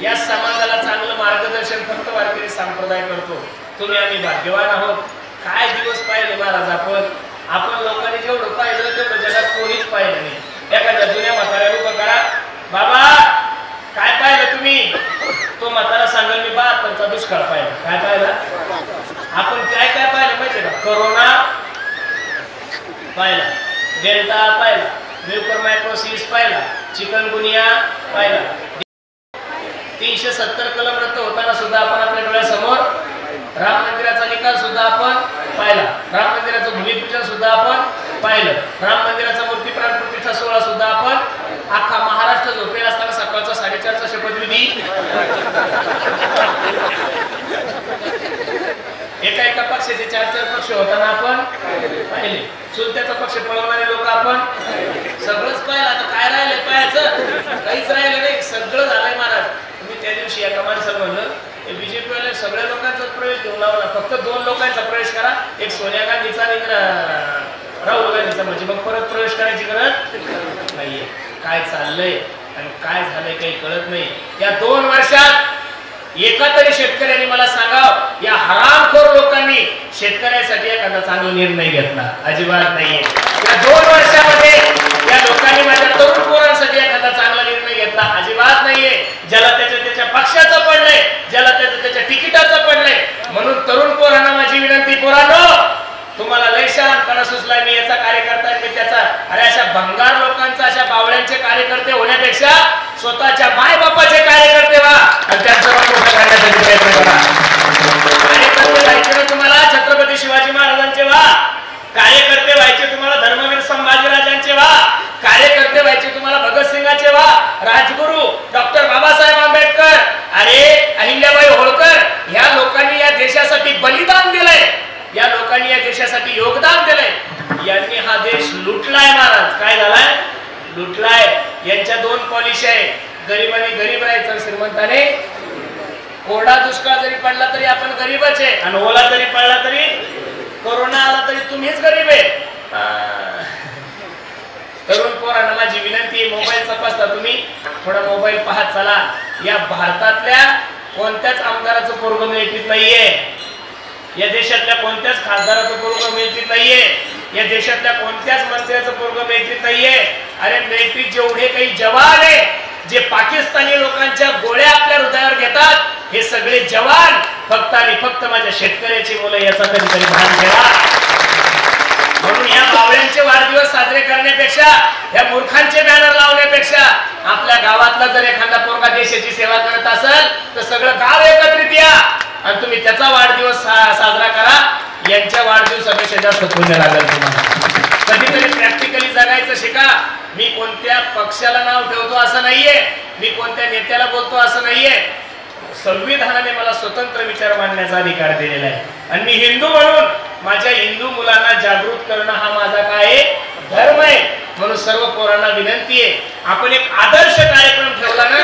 या समाजाला चांगलं मार्गदर्शन फक्त वारकरी संप्रदाय करतो. तुम्ही आम्ही भाग्यवान आहोत. काय दिवस पाहिले महाराज आपण. आपण लोकांनी जेवढं पाहिलं तेवढं जगात कोणीच पाहिलं नाही. एखाद्या जुन्या म्हाताऱ्याला उभं करा, बाबा काय पाहिलं तुम्ही? तो म्हातारा सांगेल मी 72चा दुष्काळ पाहिला. काय पाहिला? आपण काय काय पाहिलं माहितीये का? कोरोना पाहिला, डेल्टा पाहिला, म्युकरमायकोसिस पाहिला, चिकनगुनिया पाहिला. 370 कलम रद्द होताना सुद्धा आपण आपल्या डोळ्यासमोर राम मंदिराचा निकाल सुद्धा आपण पाहिला, राम मंदिराचं भूमिपूजन सुद्धा आपण पाहिलं, राम मंदिराचा मूर्ती प्राण प्रतिष्ठा सोहळा सुद्धा आपण, अख्खा महाराष्ट्र झोपेल असताना सकाळचा 4:30चा शपथविधी एका पक्षाचे 4 पक्ष होताना आपण पाहिले, चुलत्याचा पक्ष पळवणारे लोक आपण सगळंच पाहिलं. आता काय राहिलंय पाहायचं? काहीच राहिलं नाही, सगळं झालंय महाराज. मी त्या दिवशी एका माणसाला म्हणलं बीजेपी वाले सगळ्या लोकांचा प्रवेश घेऊन लावला, फक्त 2 लोकांचा प्रवेश करा, एक सोनिया गांधीचा आणि राहुल गांधीचा, म्हणजे मग परत प्रवेश करायची गरज नाहीये. काय चाललंय आणि काय झालंय काही कळत नाही. या 2 वर्षात एका तरी शेतकऱ्यांनी मला सांगाव, या हरामखोर लोकांनी शेतकऱ्यासाठी एखादा चांगला निर्णय घेतला? अजिबात नाहीये. या 2 वर्षामध्ये या लोकांनी माझ्या तरुण पोरांसाठी एखादा चांगला निर्णय घेतला? अजिबात नाहीये. ज्याला त्याच्या पक्षाचं पडलंय, ज्याला त्याच्या तिकिटाचं पडलंय. म्हणून तरुण पोरांना माझी विनंती, पोरांनो तुम्हाला लय शहाणपणा सुचलाय. मी याचा कार्यकर्ता आहे, मी त्याचा. अरे अशा भंगार लोकांचा, अशा बावळ्यांचे कार्यकर्ते होण्यापेक्षा स्वतःच्या माय बापाचे कार्यकर्ते व्हा आणि त्यांचं मोठं करण्यासाठी प्रयत्न करा. कार्यकर्ते व्हायचे ना तुम्हाला छत्रपती शिवाजी महाराजांचे व्हा, कार्यकर्ते व्हायचे तुम्हाला धर्मवीर संभाजीराजांचे व्हा, कार्यकर्ते व्हायचे तुम्हाला भगतसिंगाचे व्हा, राजगुरू डॉक्टर बाबासाहेब आंबेडकर, अरे अहिल्याबाई होळकर, ह्या लोकांनी या देशासाठी बलिदान दिलंय, या लोकांनी या देशासाठी योगदान दिलंय. यांनी हा देश लुटलाय महाराज. काय झालाय? लुटलाय. यांच्या 2 पॉलिसी आहे, गरीबाने गरीब राहायचं, श्रीमंताने कोरडा दुष्काळ जरी पडला तरी आपण गरीबच आहे, आणि ओला जरी पडला तरी, कोरोना आला तरी तुम्हीच गरीब आहे. तरुण पोरांना माझी विनंती आहे, मोबाईल तपासता तुम्ही, थोडा मोबाईल पाहत चला. या भारतातल्या कोणत्याच आमदाराचं पोरगं मिळत नाहीये, या देशातल्या कोणत्याच खासदाराचं पोरगं मिळत नाहीये, या देशातल्या कोणत्याच मंत्र्याचं पोरगं मिळत नाहीये. अरे मिलिटरीत जेवढे काही जवान आहे, जे पाकिस्तानी लोकांच्या गोळ्या आपल्या हृदयावर घेतात, हे सगळे जवान फक्त आणि फक्त माझ्या शेतकऱ्याची मुलं, याचा कधीतरी भान ठेवा. म्हणून या बावळ्यांचे वाढदिवस साजरे करण्यापेक्षा, या मूर्खांचे बॅनर लावण्यापेक्षा, आपल्या गावातला जर एखादा पोरगा देशाची सेवा करत असेल तर सगळं गाव एकत्रित या आणि तुम्ही त्याचा वाढदिवस साजरा करा. यांच्या वाढदिवसापेक्षा जास्त पुण्य लागेल तुम्हाला. कधीतरी प्रॅक्टिकली जगायचं शिका. मी कोणत्या पक्षाला नाव ठेवतो असं नाहीये, मी कोणत्या नेत्याला बोलतो असं नाहीये. संविधानाने मला स्वतंत्र विचार मांडण्याचा अधिकार दिलेला आहे आणि मी हिंदू म्हणून माझ्या हिंदू मुलांना जागृत करणं हा माझा काय धर्म आहे. म्हणून सर्व पोरांना विनंती आहे, आपण एक आदर्श कार्यक्रम ठेवला ना,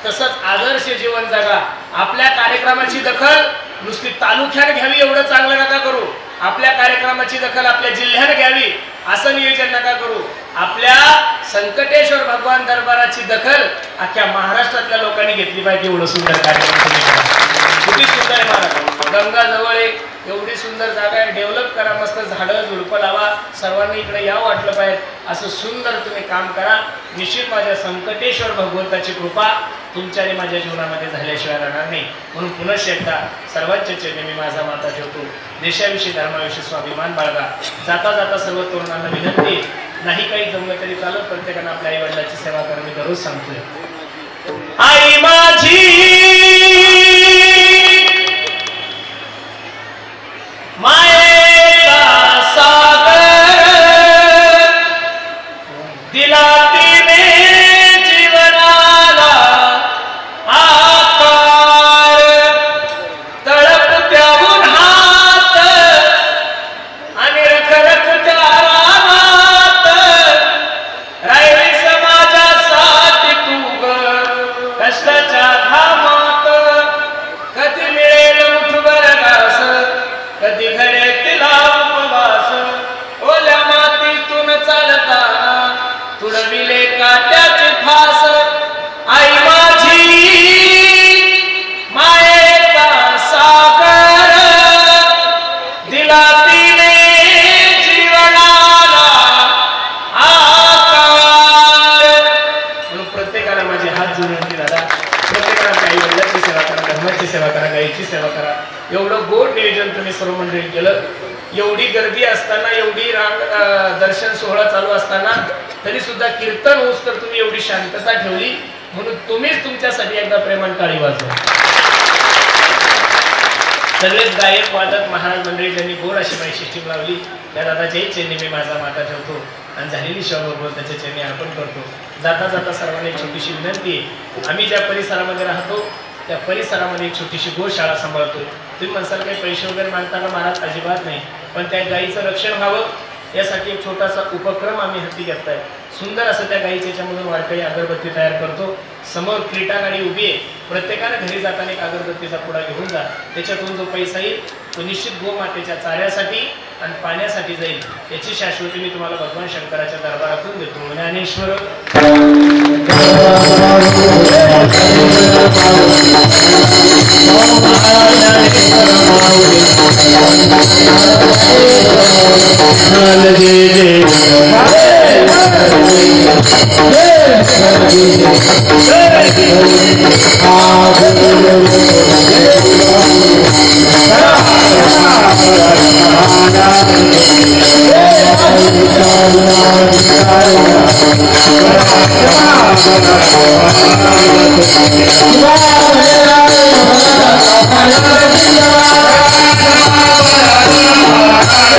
तसंच आदर्श जीवन जगा. आपल्या कार्यक्रमाची दखल नुसती तालुक्याने घ्यावी एवढं चांगलं नका करू, आपल्या कार्यक्रमाची दखल आपल्या जिल्ह्याने घ्यावी असं नियोजन नका करू. आपल्या संकटेश्वर भगवान दरबाराची दखल अख्ख्या महाराष्ट्रातल्या लोकांनी घेतली पाहिजे. एवढं सुंदर कार्यक्रम किती सुंदर आहे महाराज. गंगा जवळ आहे, एवढी सुंदर जागा आहे, डेव्हलप करा, मस्त झाडं झुडपं लावा, सर्वांनी इकडे यावं वाटलं पाहिजे, असं सुंदर तुम्ही काम करा. निश्चित माझ्या संकटेश्वर भगवंताची कृपा तुमच्या आणि माझ्या जीवनामध्ये झाल्याशिवाय राहणार नाही. म्हणून पुनश्च एकदा सर्वांच्या चरणी मी माझा माता ठेवतो. देशाविषयी धर्माविषयी स्वाभिमान बाळगा. जाता जाता सर्व तरुणांना विनंती, नाही काही जमलं तरी चालत, प्रत्येकानं आपल्या आई वडिलांची सेवा करा. मी दररोज सांगतोय, आई माझी मायेचा सागर दिला तिने जीवनाला आकार, तळपत्या उन्हात आणि रखरखत्या रानात राहिली समाजासाठी तू ग कष्टाच्या घामात. कधी मिळेल मुठभर घास, कधी घडे तिला उपवास, ओल्या मातीतून चालताना तुडविले काट्याचे फास. आई माझी मायेचा सागर दिला तिने जीवनाला आई वडिलांची सेवा करा, धर्माची सेवा करा, गायीची सेवा करा. एवढं गोड नियोजन तुम्ही सर्व मंडळी केलं. एवढी गर्दी असताना, एवढी दर्शन सोहळा चालू असताना तरी सुद्धा कीर्तन होऊस तर तुम्ही एवढी शांतता ठेवली, म्हणून तुम्हीच तुमच्यासाठी एकदा प्रेमान टाळी वाजवा. सगळेच गायक वादक महाराज मंडळी त्यांनी गोड अशी बाई सिस्टीम लावली. त्या दादाच्याही चेन्नी मी माझा माता ठेवतो आणि झालेली सेवा त्याच्या चेन्नी अर्पण करतो. जाता जाता सर्वांना एक छोटीशी विनंती आहे. आम्ही ज्या परिसरामध्ये राहतो त्या परिसरामध्ये एक छोटीशी गोशाळा सांभाळतो. तुम्ही म्हणसाल काही पैसे वगैरे मागताना महाराज अजिबात नाही, पण त्या गायीचं रक्षण व्हावं यासाठी एक छोटासा उपक्रम आम्ही हाती घेतलाय. सुंदर असं त्या गायीच्या याच्यामधून वारकरी अगरबत्ती तयार करतो. समोर क्रीटा गाडी उभी आहे. प्रत्येकानं घरी जाताना एक अगरबत्तीचा पुडा घेऊन जा. त्याच्यातून जो पैसा येईल तो निश्चित गोमातेच्या चाऱ्यासाठी आणि पाण्यासाठी जाईल. याची शाश्वती मी तुम्हाला भगवान शंकराच्या दरबारातून देतो. Dnyaneshwar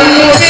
Thank you.